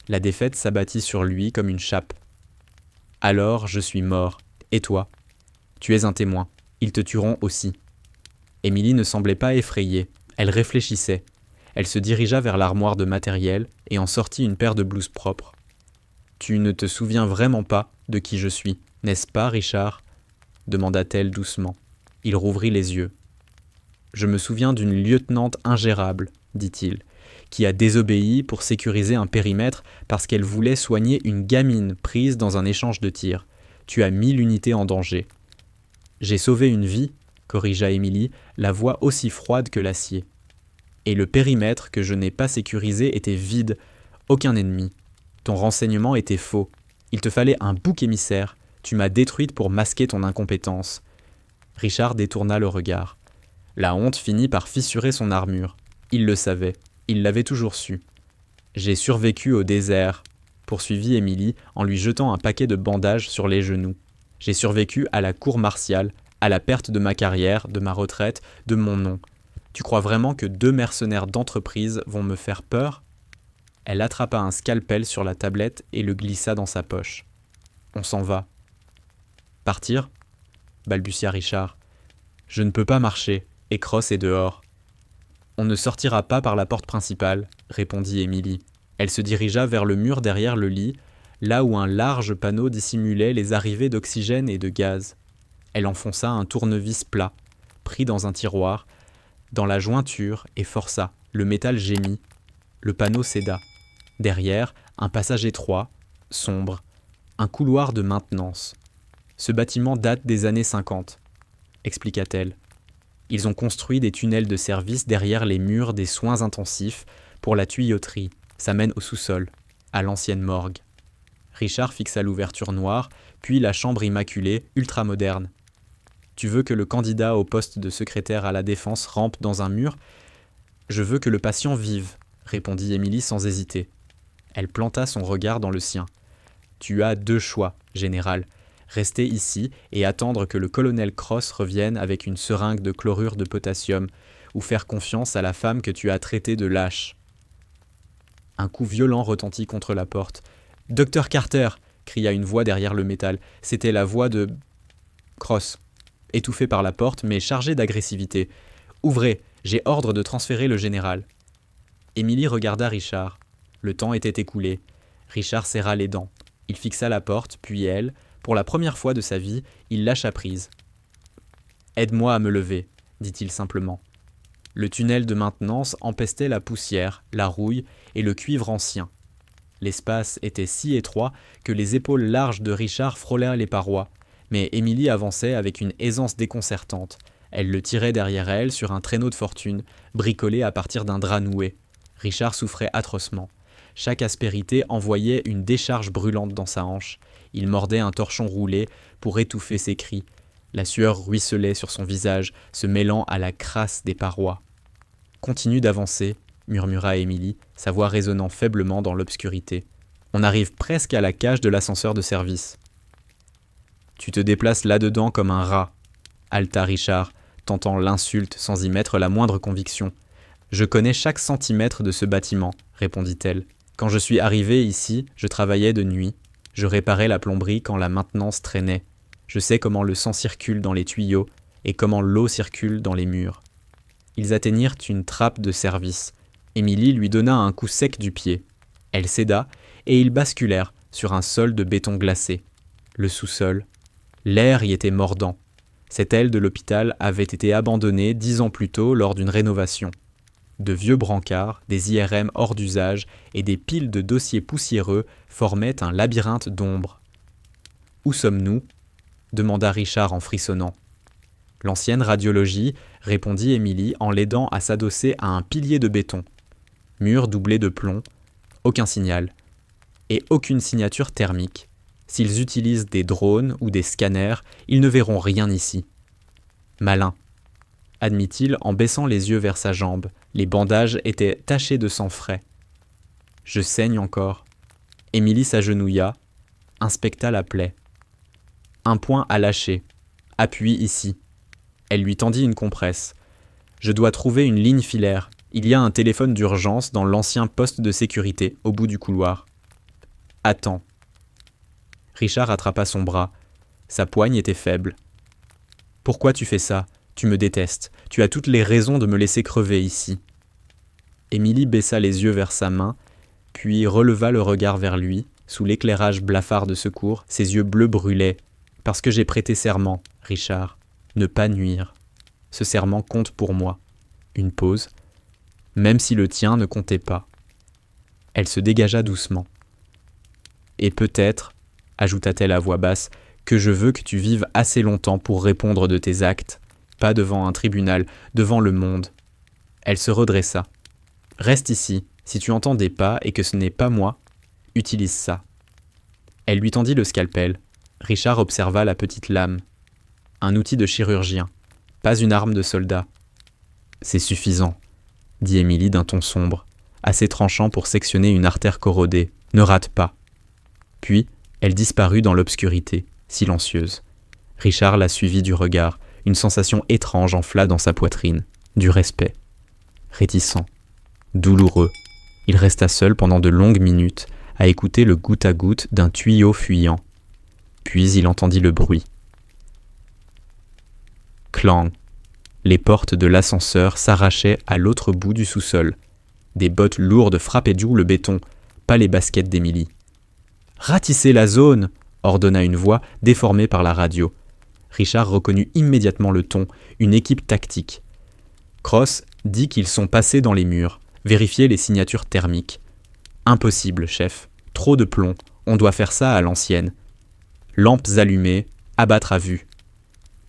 La défaite s'abattit sur lui comme une chape. « Alors je suis mort. Et toi ? Tu es un témoin. Ils te tueront aussi. » Émilie ne semblait pas effrayée. Elle réfléchissait. Elle se dirigea vers l'armoire de matériel et en sortit une paire de blouses propres. « Tu ne te souviens vraiment pas de qui je suis, n'est-ce pas, Richard ?» demanda-t-elle doucement. Il rouvrit les yeux. « Je me souviens d'une lieutenante ingérable, dit-il, qui a désobéi pour sécuriser un périmètre parce qu'elle voulait soigner une gamine prise dans un échange de tirs. Tu as mis l'unité en danger. »« J'ai sauvé une vie, » corrigea Émilie, la voix aussi froide que l'acier. « Et le périmètre que je n'ai pas sécurisé était vide, aucun ennemi. Ton renseignement était faux. Il te fallait un bouc émissaire. Tu m'as détruite pour masquer ton incompétence. » Richard détourna le regard. La honte finit par fissurer son armure. Il le savait. Il l'avait toujours su. « J'ai survécu au désert, » poursuivit Émilie en lui jetant un paquet de bandages sur les genoux. « J'ai survécu à la cour martiale, à la perte de ma carrière, de ma retraite, de mon nom. Tu crois vraiment que 2 mercenaires d'entreprise vont me faire peur ? Elle attrapa un scalpel sur la tablette et le glissa dans sa poche. On s'en va. Partir ? Balbutia Richard. Je ne peux pas marcher, et Cross est dehors. On ne sortira pas par la porte principale, répondit Émilie. Elle se dirigea vers le mur derrière le lit, là où un large panneau dissimulait les arrivées d'oxygène et de gaz. Elle enfonça un tournevis plat, pris dans un tiroir, dans la jointure et força. Le métal gémit. Le panneau céda. Derrière, un passage étroit, sombre, un couloir de maintenance. Ce bâtiment date des années 50, expliqua-t-elle. Ils ont construit des tunnels de service derrière les murs des soins intensifs pour la tuyauterie. Ça mène au sous-sol, à l'ancienne morgue. Richard fixa l'ouverture noire, puis la chambre immaculée, ultramoderne. Tu veux que le candidat au poste de secrétaire à la défense rampe dans un mur ? Je veux que le patient vive, répondit Émilie sans hésiter. Elle planta son regard dans le sien. Tu as 2 choix, général. Rester ici et attendre que le colonel Cross revienne avec une seringue de chlorure de potassium, ou faire confiance à la femme que tu as traitée de lâche. Un coup violent retentit contre la porte. « Docteur Carter !» cria une voix derrière le métal. C'était la voix de Cross, étouffée par la porte, mais chargée d'agressivité. « Ouvrez, j'ai ordre de transférer le général. » Émilie regarda Richard. Le temps était écoulé. Richard serra les dents. Il fixa la porte, puis elle, pour la première fois de sa vie, il lâcha prise. « Aide-moi à me lever, » dit-il simplement. Le tunnel de maintenance empestait la poussière, la rouille et le cuivre ancien. L'espace était si étroit que les épaules larges de Richard frôlaient les parois, mais Émilie avançait avec une aisance déconcertante. Elle le tirait derrière elle sur un traîneau de fortune, bricolé à partir d'un drap noué. Richard souffrait atrocement. Chaque aspérité envoyait une décharge brûlante dans sa hanche. Il mordait un torchon roulé pour étouffer ses cris. La sueur ruisselait sur son visage, se mêlant à la crasse des parois. « Continue d'avancer », murmura Émilie, sa voix résonnant faiblement dans l'obscurité. « On arrive presque à la cage de l'ascenseur de service. »« Tu te déplaces là-dedans comme un rat », haleta Richard, tentant l'insulte sans y mettre la moindre conviction. « Je connais chaque centimètre de ce bâtiment », répondit-elle. « Quand je suis arrivée ici, je travaillais de nuit. Je réparais la plomberie quand la maintenance traînait. Je sais comment le sang circule dans les tuyaux et comment l'eau circule dans les murs. » Ils atteignirent une trappe de service. Émilie lui donna un coup sec du pied. Elle céda et ils basculèrent sur un sol de béton glacé. Le sous-sol. L'air y était mordant. Cette aile de l'hôpital avait été abandonnée 10 ans plus tôt lors d'une rénovation. De vieux brancards, des IRM hors d'usage et des piles de dossiers poussiéreux formaient un labyrinthe d'ombre. « Où sommes-nous » demanda Richard en frissonnant. « L'ancienne radiologie » répondit Émilie en l'aidant à s'adosser à un pilier de béton. Mur doublé de plomb, aucun signal. Et aucune signature thermique. S'ils utilisent des drones ou des scanners, ils ne verront rien ici. Malin, admit-il en baissant les yeux vers sa jambe. Les bandages étaient tachés de sang frais. Je saigne encore. Émilie s'agenouilla, inspecta la plaie. Un point à lâcher. Appuie ici. Elle lui tendit une compresse. Je dois trouver une ligne filaire. Il y a un téléphone d'urgence dans l'ancien poste de sécurité, au bout du couloir. Attends. Richard attrapa son bras. Sa poigne était faible. Pourquoi tu fais ça ? Tu me détestes. Tu as toutes les raisons de me laisser crever ici. Émilie baissa les yeux vers sa main, puis releva le regard vers lui. Sous l'éclairage blafard de secours, ses yeux bleus brûlaient. Parce que j'ai prêté serment, Richard. Ne pas nuire. Ce serment compte pour moi. Une pause. Même si le tien ne comptait pas. Elle se dégagea doucement. Et peut-être, ajouta-t-elle à voix basse, que je veux que tu vives assez longtemps pour répondre de tes actes, pas devant un tribunal, devant le monde. Elle se redressa. Reste ici, si tu entends des pas et que ce n'est pas moi, utilise ça. Elle lui tendit le scalpel. Richard observa la petite lame. Un outil de chirurgien, pas une arme de soldat. C'est suffisant, dit Émilie d'un ton sombre, assez tranchant pour sectionner une artère corrodée. Ne rate pas. Puis, elle disparut dans l'obscurité, silencieuse. Richard la suivit du regard. Une sensation étrange enfla dans sa poitrine. Du respect. Réticent. Douloureux. Il resta seul pendant de longues minutes, à écouter le goutte à goutte d'un tuyau fuyant. Puis il entendit le bruit. Clang. Les portes de l'ascenseur s'arrachaient à l'autre bout du sous-sol. Des bottes lourdes frappaient doux le béton, pas les baskets d'Émilie. « Ratissez la zone !» ordonna une voix déformée par la radio. Richard reconnut immédiatement le ton, une équipe tactique. Cross dit qu'ils sont passés dans les murs, vérifier les signatures thermiques. Impossible, chef. Trop de plomb. On doit faire ça à l'ancienne. Lampes allumées, abattre à vue.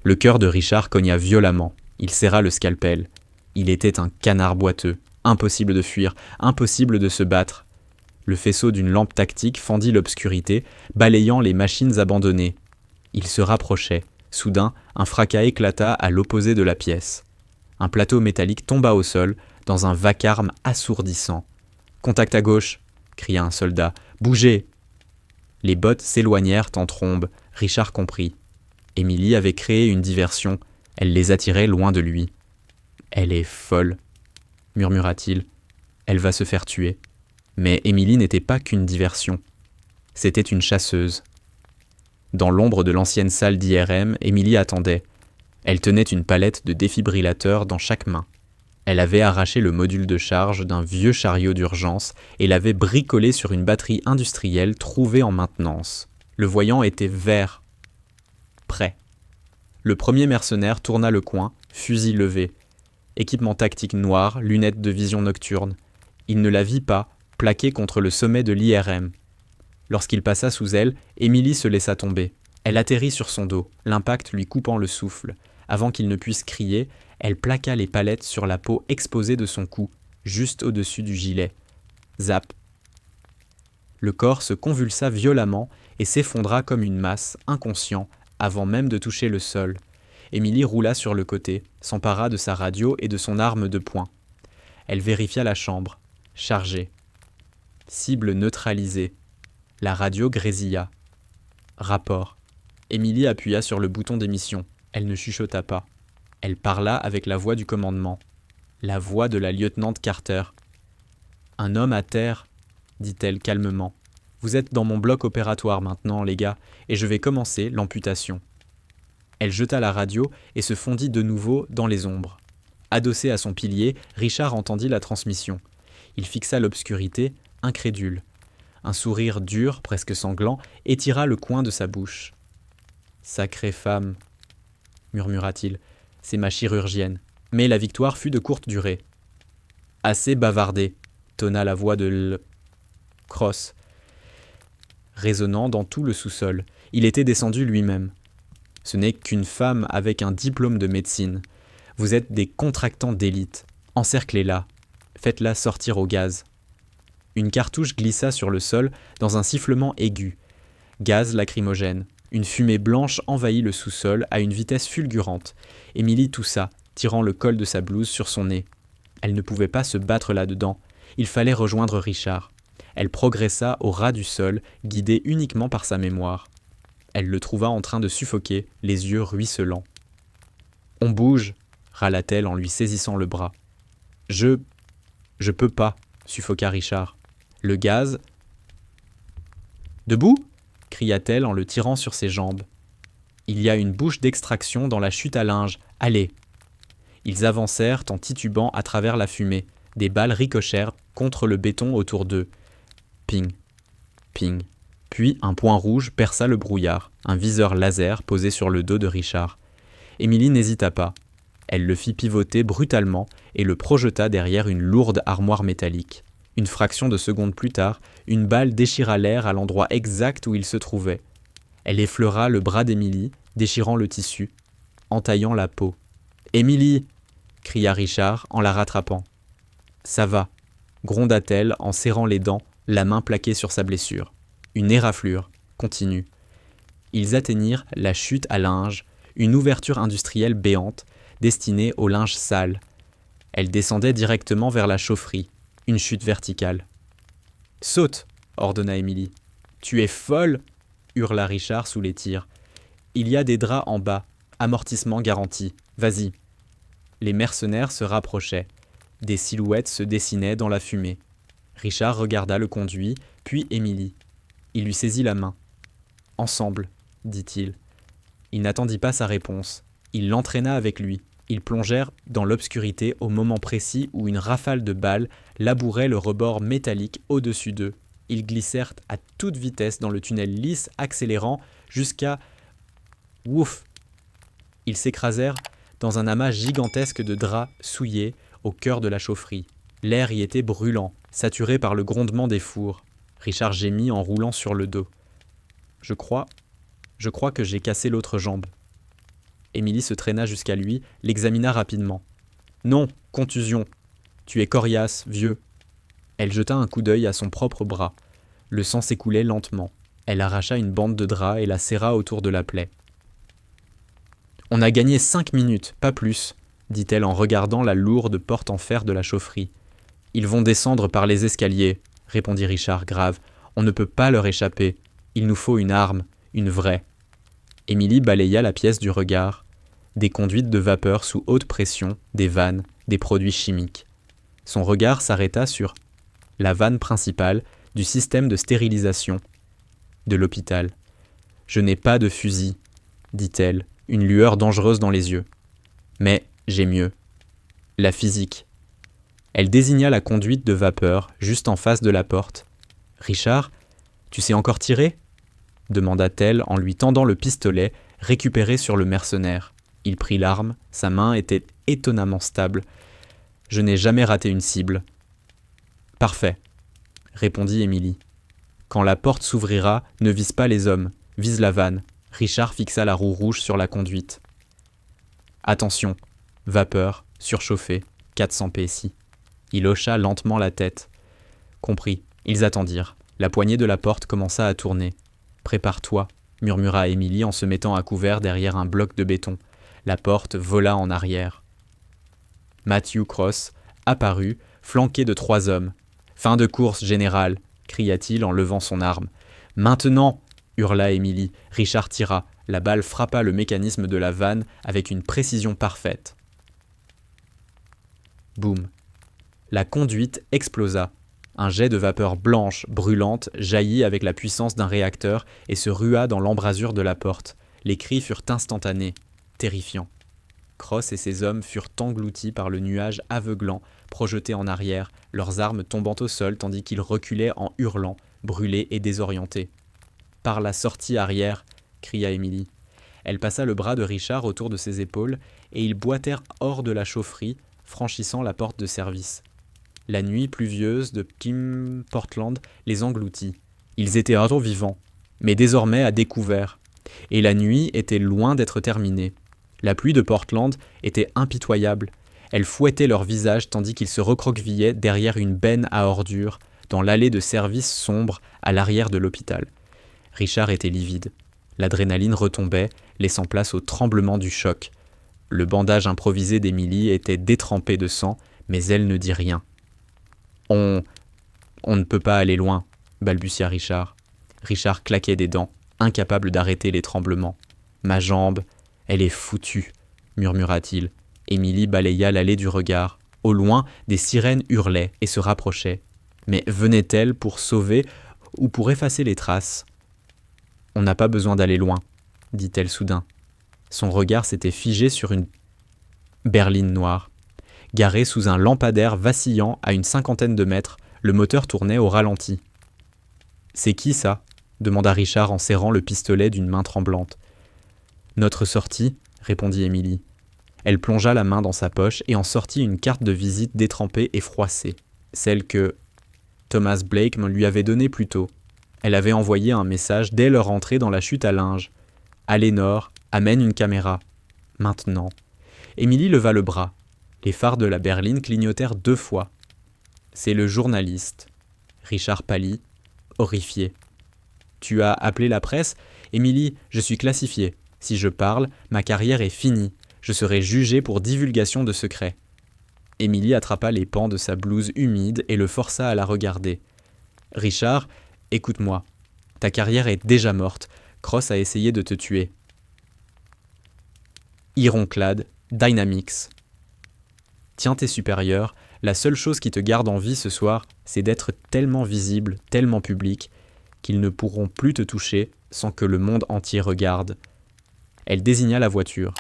Le cœur de Richard cogna violemment. Il serra le scalpel. Il était un canard boiteux. Impossible de fuir, impossible de se battre. Le faisceau d'une lampe tactique fendit l'obscurité, balayant les machines abandonnées. Il se rapprochait. Soudain, un fracas éclata à l'opposé de la pièce. Un plateau métallique tomba au sol, dans un vacarme assourdissant. « Contact à gauche !» cria un soldat. « Bougez !» Les bottes s'éloignèrent en trombe. Richard comprit. Émilie avait créé une diversion. Elle les attirait loin de lui. « Elle est folle !» murmura-t-il. « Elle va se faire tuer. » Mais Émilie n'était pas qu'une diversion. C'était une chasseuse. Dans l'ombre de l'ancienne salle d'IRM, Émilie attendait. Elle tenait une palette de défibrillateurs dans chaque main. Elle avait arraché le module de charge d'un vieux chariot d'urgence et l'avait bricolé sur une batterie industrielle trouvée en maintenance. Le voyant était vert. Prêt. Le premier mercenaire tourna le coin, fusil levé. Équipement tactique noir, lunettes de vision nocturne. Il ne la vit pas, plaquée contre le sommet de l'IRM. Lorsqu'il passa sous elle, Émilie se laissa tomber. Elle atterrit sur son dos, l'impact lui coupant le souffle. Avant qu'il ne puisse crier, elle plaqua les palettes sur la peau exposée de son cou, juste au-dessus du gilet. Zap. Le corps se convulsa violemment et s'effondra comme une masse, inconscient, avant même de toucher le sol. Émilie roula sur le côté, s'empara de sa radio et de son arme de poing. Elle vérifia la chambre. Chargée. Cible neutralisée. La radio grésilla. Rapport. Émilie appuya sur le bouton d'émission. Elle ne chuchota pas. Elle parla avec la voix du commandement. La voix de la lieutenante Carter. « Un homme à terre, dit-elle calmement. Vous êtes dans mon bloc opératoire maintenant, les gars, et je vais commencer l'amputation. » Elle jeta la radio et se fondit de nouveau dans les ombres. Adossé à son pilier, Richard entendit la transmission. Il fixa l'obscurité, incrédule. Un sourire dur, presque sanglant, étira le coin de sa bouche. « Sacrée femme !» murmura-t-il. « C'est ma chirurgienne. » Mais la victoire fut de courte durée. « Assez bavardé !» tonna la voix de Cross, résonnant dans tout le sous-sol. Il était descendu lui-même. « Ce n'est qu'une femme avec un diplôme de médecine. Vous êtes des contractants d'élite. Encerclez-la. Faites-la sortir au gaz. » Une cartouche glissa sur le sol dans un sifflement aigu. Gaz lacrymogène. Une fumée blanche envahit le sous-sol à une vitesse fulgurante. Émilie toussa, tirant le col de sa blouse sur son nez. Elle ne pouvait pas se battre là-dedans. Il fallait rejoindre Richard. Elle progressa au ras du sol, guidée uniquement par sa mémoire. Elle le trouva en train de suffoquer, les yeux ruisselants. « On bouge !» râla-t-elle en lui saisissant le bras. « Je peux pas !» suffoqua Richard. « Le gaz !»« Debout !» cria-t-elle en le tirant sur ses jambes. « Il y a une bouche d'extraction dans la chute à linge. Allez !» Ils avancèrent en titubant à travers la fumée. Des balles ricochèrent contre le béton autour d'eux. Ping, ping. Puis un point rouge perça le brouillard, un viseur laser posé sur le dos de Richard. Émilie n'hésita pas. Elle le fit pivoter brutalement et le projeta derrière une lourde armoire métallique. Une fraction de seconde plus tard, une balle déchira l'air à l'endroit exact où il se trouvait. Elle effleura le bras d'Émilie, déchirant le tissu, entaillant la peau. « Émilie !» cria Richard en la rattrapant. « Ça va !» gronda-t-elle en serrant les dents, la main plaquée sur sa blessure. Une éraflure, continue. Ils atteignirent la chute à linge, une ouverture industrielle béante, destinée au linge sale. Elle descendait directement vers la chaufferie, une chute verticale. « Saute !» ordonna Émilie. « Tu es folle !» hurla Richard sous les tirs. « Il y a des draps en bas. Amortissement garanti. Vas-y. » Les mercenaires se rapprochaient. Des silhouettes se dessinaient dans la fumée. Richard regarda le conduit, puis Émilie. Il lui saisit la main. « Ensemble, » dit-il. Il n'attendit pas sa réponse. Il l'entraîna avec lui. Ils plongèrent dans l'obscurité au moment précis où une rafale de balles labourait le rebord métallique au-dessus d'eux. Ils glissèrent à toute vitesse dans le tunnel lisse, accélérant jusqu'à... Ouf! Ils s'écrasèrent dans un amas gigantesque de draps souillés au cœur de la chaufferie. L'air y était brûlant, saturé par le grondement des fours. Richard gémit en roulant sur le dos. Je crois que j'ai cassé l'autre jambe. Émilie se traîna jusqu'à lui, l'examina rapidement. Non, contusion. Tu es coriace, vieux. Elle jeta un coup d'œil à son propre bras. Le sang s'écoulait lentement. Elle arracha une bande de drap et la serra autour de la plaie. On a gagné 5 minutes, pas plus, dit-elle en regardant la lourde porte en fer de la chaufferie. Ils vont descendre par les escaliers, répondit Richard grave. On ne peut pas leur échapper. Il nous faut une arme, une vraie. Émilie balaya la pièce du regard. Des conduites de vapeur sous haute pression, des vannes, des produits chimiques. Son regard s'arrêta sur la vanne principale du système de stérilisation de l'hôpital. « Je n'ai pas de fusil, » dit-elle, une lueur dangereuse dans les yeux. « Mais j'ai mieux. La physique. » Elle désigna la conduite de vapeur juste en face de la porte. « Richard, tu sais encore tirer ?» demanda-t-elle en lui tendant le pistolet récupéré sur le mercenaire. Il prit l'arme, sa main était étonnamment stable. « Je n'ai jamais raté une cible. »« Parfait, » répondit Émilie. « Quand la porte s'ouvrira, ne vise pas les hommes, vise la vanne. » Richard fixa la roue rouge sur la conduite. « Attention, vapeur, surchauffée, 400 PSI. » Il hocha lentement la tête. « Compris. » Ils attendirent. La poignée de la porte commença à tourner. « Prépare-toi, » murmura Émilie en se mettant à couvert derrière un bloc de béton. La porte vola en arrière. Matthew Cross apparut, flanqué de 3 hommes. « Fin de course, général !» cria-t-il en levant son arme. « Maintenant !» hurla Émilie. Richard tira. La balle frappa le mécanisme de la vanne avec une précision parfaite. Boum. La conduite explosa. Un jet de vapeur blanche, brûlante, jaillit avec la puissance d'un réacteur et se rua dans l'embrasure de la porte. Les cris furent instantanés, terrifiants. Cross et ses hommes furent engloutis par le nuage aveuglant, projetés en arrière, leurs armes tombant au sol tandis qu'ils reculaient en hurlant, brûlés et désorientés. « Par la sortie arrière !» cria Émilie. Elle passa le bras de Richard autour de ses épaules et ils boitèrent hors de la chaufferie, franchissant la porte de service. La nuit pluvieuse de Portland les engloutit. Ils étaient encore vivants, mais désormais à découvert. Et la nuit était loin d'être terminée. La pluie de Portland était impitoyable. Elle fouettait leurs visages tandis qu'ils se recroquevillaient derrière une benne à ordures, dans l'allée de service sombre à l'arrière de l'hôpital. Richard était livide. L'adrénaline retombait, laissant place au tremblement du choc. Le bandage improvisé d'Émilie était détrempé de sang, mais elle ne dit rien. « On ne peut pas aller loin, » balbutia Richard. Richard claquait des dents, incapable d'arrêter les tremblements. « Ma jambe, elle est foutue, » murmura-t-il. Émilie balaya l'allée du regard. Au loin, des sirènes hurlaient et se rapprochaient. Mais venaient-elles pour sauver ou pour effacer les traces ? « On n'a pas besoin d'aller loin, » dit-elle soudain. Son regard s'était figé sur une berline noire. Garée sous un lampadaire vacillant à une 50aine de mètres, le moteur tournait au ralenti. « C'est qui ça ?» demanda Richard en serrant le pistolet d'une main tremblante. « Notre sortie, » répondit Émilie. Elle plongea la main dans sa poche et en sortit une carte de visite détrempée et froissée, celle que Thomas Blake me lui avait donnée plus tôt. Elle avait envoyé un message dès leur entrée dans la chute à linge. « Alénor, amène une caméra. Maintenant. » Émilie leva le bras. Les phares de la berline clignotèrent 2 fois. « C'est le journaliste. » Richard pâlit, horrifié. « Tu as appelé la presse ? Émilie, je suis classifié. Si je parle, ma carrière est finie. Je serai jugé pour divulgation de secrets. » Émilie attrapa les pans de sa blouse humide et le força à la regarder. « Richard, écoute-moi. Ta carrière est déjà morte. Cross a essayé de te tuer. » Ironclad, Dynamix. Tiens tes supérieurs, la seule chose qui te garde en vie ce soir, c'est d'être tellement visible, tellement public, qu'ils ne pourront plus te toucher sans que le monde entier regarde. Elle désigna la voiture.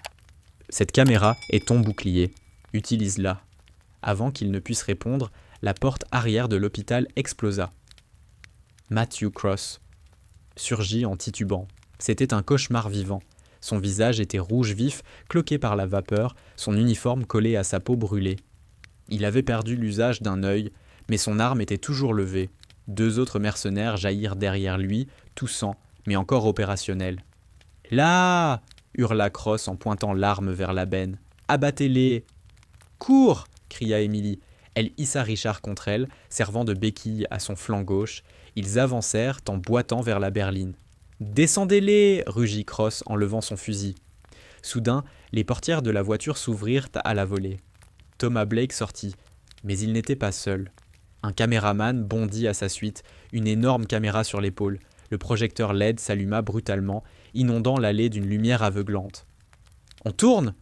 Cette caméra est ton bouclier. Utilise-la. Avant qu'il ne puisse répondre, la porte arrière de l'hôpital explosa. Matthew Cross surgit en titubant. C'était un cauchemar vivant. Son visage était rouge vif, cloqué par la vapeur, son uniforme collé à sa peau brûlée. Il avait perdu l'usage d'un œil, mais son arme était toujours levée. 2 autres mercenaires jaillirent derrière lui, toussant, mais encore opérationnels. « Là !» hurla Cross en pointant l'arme vers la benne. « Abattez-les !»« Cours !» cria Emily. Elle hissa Richard contre elle, servant de béquille à son flanc gauche. Ils avancèrent en boitant vers la berline. « Descendez-les !» rugit Cross en levant son fusil. Soudain, les portières de la voiture s'ouvrirent à la volée. Thomas Blake sortit, mais il n'était pas seul. Un caméraman bondit à sa suite, une énorme caméra sur l'épaule. Le projecteur LED s'alluma brutalement, inondant l'allée d'une lumière aveuglante. « On tourne !»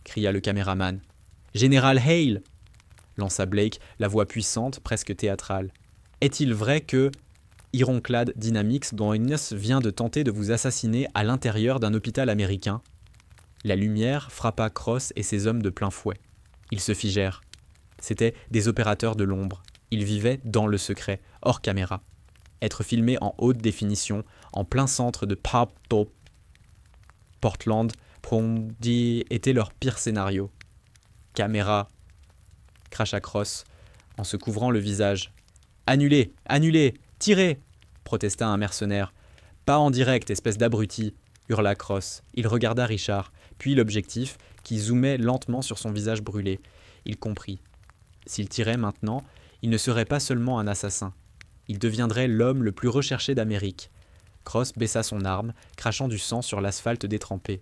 cria le caméraman. « Général Hale !» lança Blake, la voix puissante, presque théâtrale. « Est-il vrai que Ironclad Dynamix Dynamix vient de tenter de vous assassiner à l'intérieur d'un hôpital américain ?» La lumière frappa Cross et ses hommes de plein fouet. Ils se figèrent. C'étaient des opérateurs de l'ombre. Ils vivaient dans le secret, hors caméra. Être filmés en haute définition, en plein centre de Portland, était leur pire scénario. « Caméra !» cracha Cross, en se couvrant le visage. « Annulez, annulez, tirez !» protesta un mercenaire. « Pas en direct, espèce d'abruti !» hurla Cross. Il regarda Richard, puis l'objectif, qui zoomait lentement sur son visage brûlé. Il comprit. S'il tirait maintenant, il ne serait pas seulement un assassin. Il deviendrait l'homme le plus recherché d'Amérique. Cross baissa son arme, crachant du sang sur l'asphalte détrempé.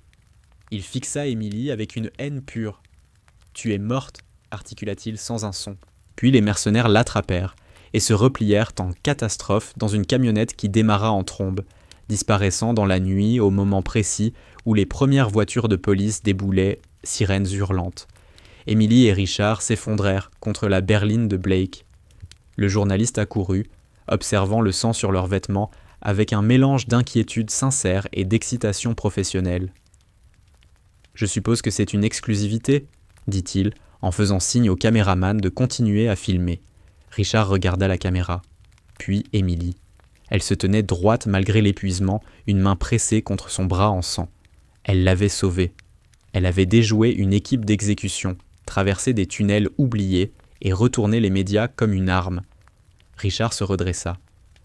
Il fixa Emily avec une haine pure. « Tu es morte !» articula-t-il sans un son. Puis les mercenaires l'attrapèrent et se replièrent en catastrophe dans une camionnette qui démarra en trombe, disparaissant dans la nuit au moment précis où les premières voitures de police déboulaient, sirènes hurlantes. Emily et Richard s'effondrèrent contre la berline de Blake. Le journaliste accourut, observant le sang sur leurs vêtements avec un mélange d'inquiétude sincère et d'excitation professionnelle. « Je suppose que c'est une exclusivité ?» dit-il, en faisant signe au caméraman de continuer à filmer. Richard regarda la caméra, puis Emily. Elle se tenait droite malgré l'épuisement, une main pressée contre son bras en sang. Elle l'avait sauvée. Elle avait déjoué une équipe d'exécution, traversé des tunnels oubliés et retourné les médias comme une arme. Richard se redressa.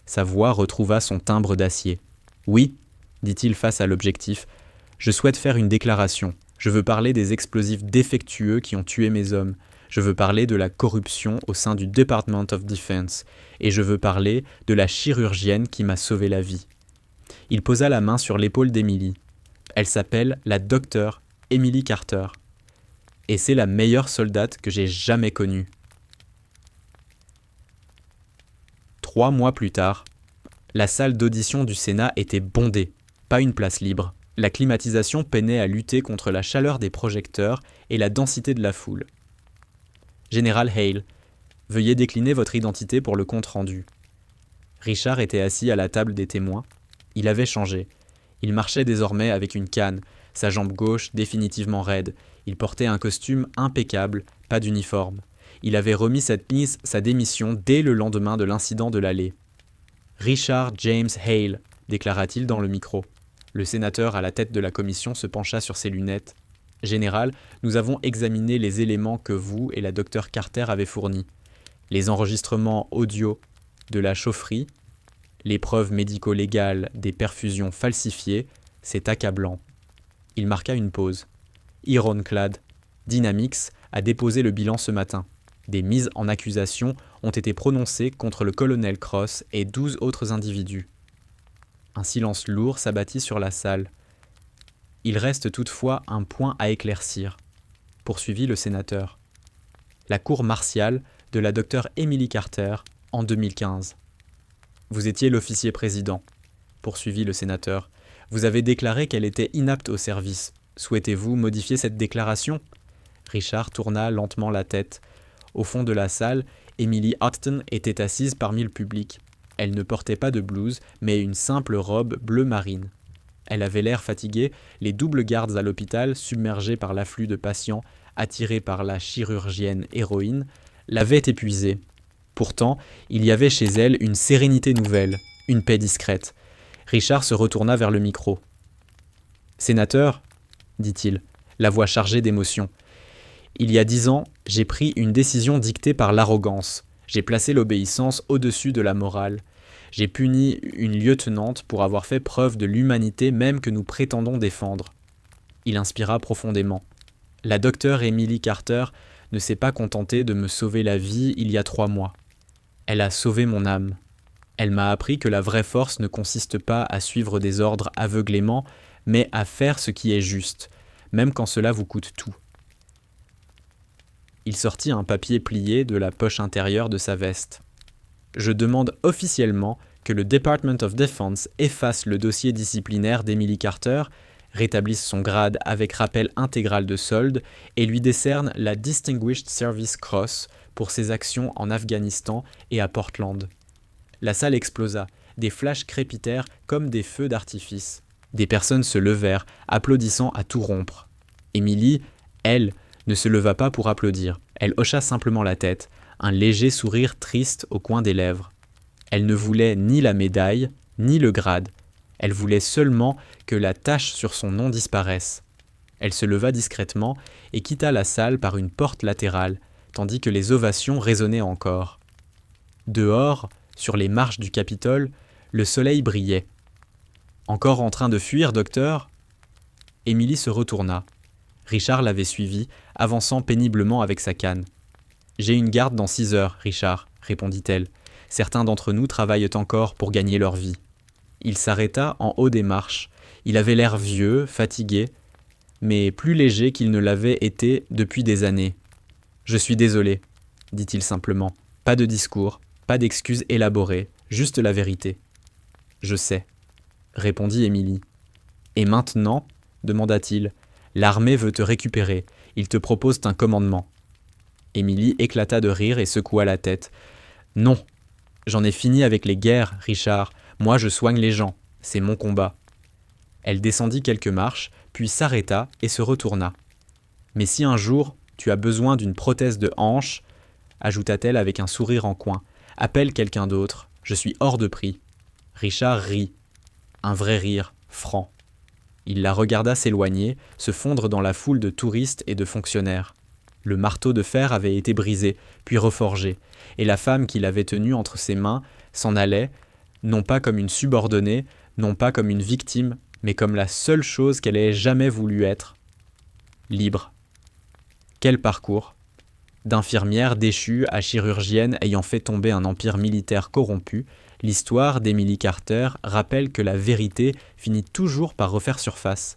Sa voix retrouva son timbre d'acier. « Oui, » dit-il face à l'objectif, « je souhaite faire une déclaration. Je veux parler des explosifs défectueux qui ont tué mes hommes. Je veux parler de la corruption au sein du Department of Defense. Et je veux parler de la chirurgienne qui m'a sauvé la vie. » Il posa la main sur l'épaule d'Emily. Elle s'appelle la docteure Emily Carter. Et c'est la meilleure soldate que j'ai jamais connue. 3 mois plus tard, la salle d'audition du Sénat était bondée, pas une place libre. La climatisation peinait à lutter contre la chaleur des projecteurs et la densité de la foule. « Général Hale, veuillez décliner votre identité pour le compte-rendu. » Richard était assis à la table des témoins. Il avait changé. Il marchait désormais avec une canne, sa jambe gauche définitivement raide. Il portait un costume impeccable, pas d'uniforme. Il avait remis sa démission dès le lendemain de l'incident de l'allée. « Richard James Hale », déclara-t-il dans le micro. Le sénateur à la tête de la commission se pencha sur ses lunettes. « Général, nous avons examiné les éléments que vous et la docteure Carter avez fournis. Les enregistrements audio de la chaufferie, les preuves médico-légales des perfusions falsifiées, c'est accablant. » Il marqua une pause. « Ironclad Dynamix a déposé le bilan ce matin. Des mises en accusation ont été prononcées contre le colonel Cross et 12 autres individus. » Un silence lourd s'abattit sur la salle. « Il reste toutefois un point à éclaircir, » poursuivit le sénateur. « La cour martiale de la docteure Emily Carter en 2015. » « Vous étiez l'officier président, » poursuivit le sénateur. « Vous avez déclaré qu'elle était inapte au service. Souhaitez-vous modifier cette déclaration ? Richard tourna lentement la tête. Au fond de la salle, Emily Houghton était assise parmi le public. Elle ne portait pas de blouse, mais une simple robe bleu marine. Elle avait l'air fatiguée, les doubles gardes à l'hôpital, submergés par l'afflux de patients, attirés par la chirurgienne héroïne, l'avaient épuisée. Pourtant, il y avait chez elle une sérénité nouvelle, une paix discrète. Richard se retourna vers le micro. « Sénateur, dit-il, la voix chargée d'émotion. Il y a 10 ans, j'ai pris une décision dictée par l'arrogance. J'ai placé l'obéissance au-dessus de la morale. J'ai puni une lieutenante pour avoir fait preuve de l'humanité même que nous prétendons défendre. » Il inspira profondément. La docteure Emily Carter ne s'est pas contentée de me sauver la vie il y a 3 mois. Elle a sauvé mon âme. Elle m'a appris que la vraie force ne consiste pas à suivre des ordres aveuglément, mais à faire ce qui est juste, même quand cela vous coûte tout. Il sortit un papier plié de la poche intérieure de sa veste. Je demande officiellement que le Department of Defense efface le dossier disciplinaire d'Emily Carter, rétablisse son grade avec rappel intégral de solde et lui décerne la Distinguished Service Cross pour ses actions en Afghanistan et à Portland. La salle explosa, des flashs crépitèrent comme des feux d'artifice. Des personnes se levèrent, applaudissant à tout rompre. Emily, elle, ne se leva pas pour applaudir. Elle hocha simplement la tête, un léger sourire triste au coin des lèvres. Elle ne voulait ni la médaille, ni le grade. Elle voulait seulement que la tache sur son nom disparaisse. Elle se leva discrètement et quitta la salle par une porte latérale, tandis que les ovations résonnaient encore. Dehors, sur les marches du Capitole, le soleil brillait. « Encore en train de fuir, docteur ?» Émilie se retourna. Richard l'avait suivie, avançant péniblement avec sa canne. « J'ai une garde dans 6 heures, Richard, » répondit-elle. « Certains d'entre nous travaillent encore pour gagner leur vie. » Il s'arrêta en haut des marches. Il avait l'air vieux, fatigué, mais plus léger qu'il ne l'avait été depuis des années. « Je suis désolé, » dit-il simplement. Pas de discours, pas d'excuses élaborées, juste la vérité. « Je sais, » répondit Émilie. « Et maintenant, » demanda-t-il, « l'armée veut te récupérer. Ils te proposent un commandement. » Émilie éclata de rire et secoua la tête. « Non, j'en ai fini avec les guerres, Richard. Moi, je soigne les gens. C'est mon combat. » Elle descendit quelques marches, puis s'arrêta et se retourna. « Mais si un jour, tu as besoin d'une prothèse de hanche, » ajouta-t-elle avec un sourire en coin, « appelle quelqu'un d'autre. Je suis hors de prix. » Richard rit. Un vrai rire, franc. Il la regarda s'éloigner, se fondre dans la foule de touristes et de fonctionnaires. Le marteau de fer avait été brisé, puis reforgé, et la femme qu'il avait tenue entre ses mains s'en allait, non pas comme une subordonnée, non pas comme une victime, mais comme la seule chose qu'elle ait jamais voulu être. Libre. Quel parcours! D'infirmière déchue à chirurgienne ayant fait tomber un empire militaire corrompu, l'histoire d'Emily Carter rappelle que la vérité finit toujours par refaire surface.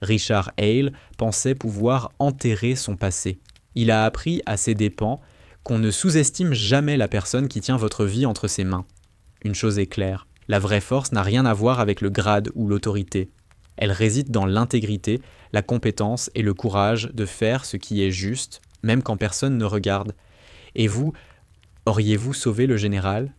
Richard Hale pensait pouvoir enterrer son passé. Il a appris à ses dépens qu'on ne sous-estime jamais la personne qui tient votre vie entre ses mains. Une chose est claire, la vraie force n'a rien à voir avec le grade ou l'autorité. Elle réside dans l'intégrité, la compétence et le courage de faire ce qui est juste, même quand personne ne regarde. Et vous, auriez-vous sauvé le général ?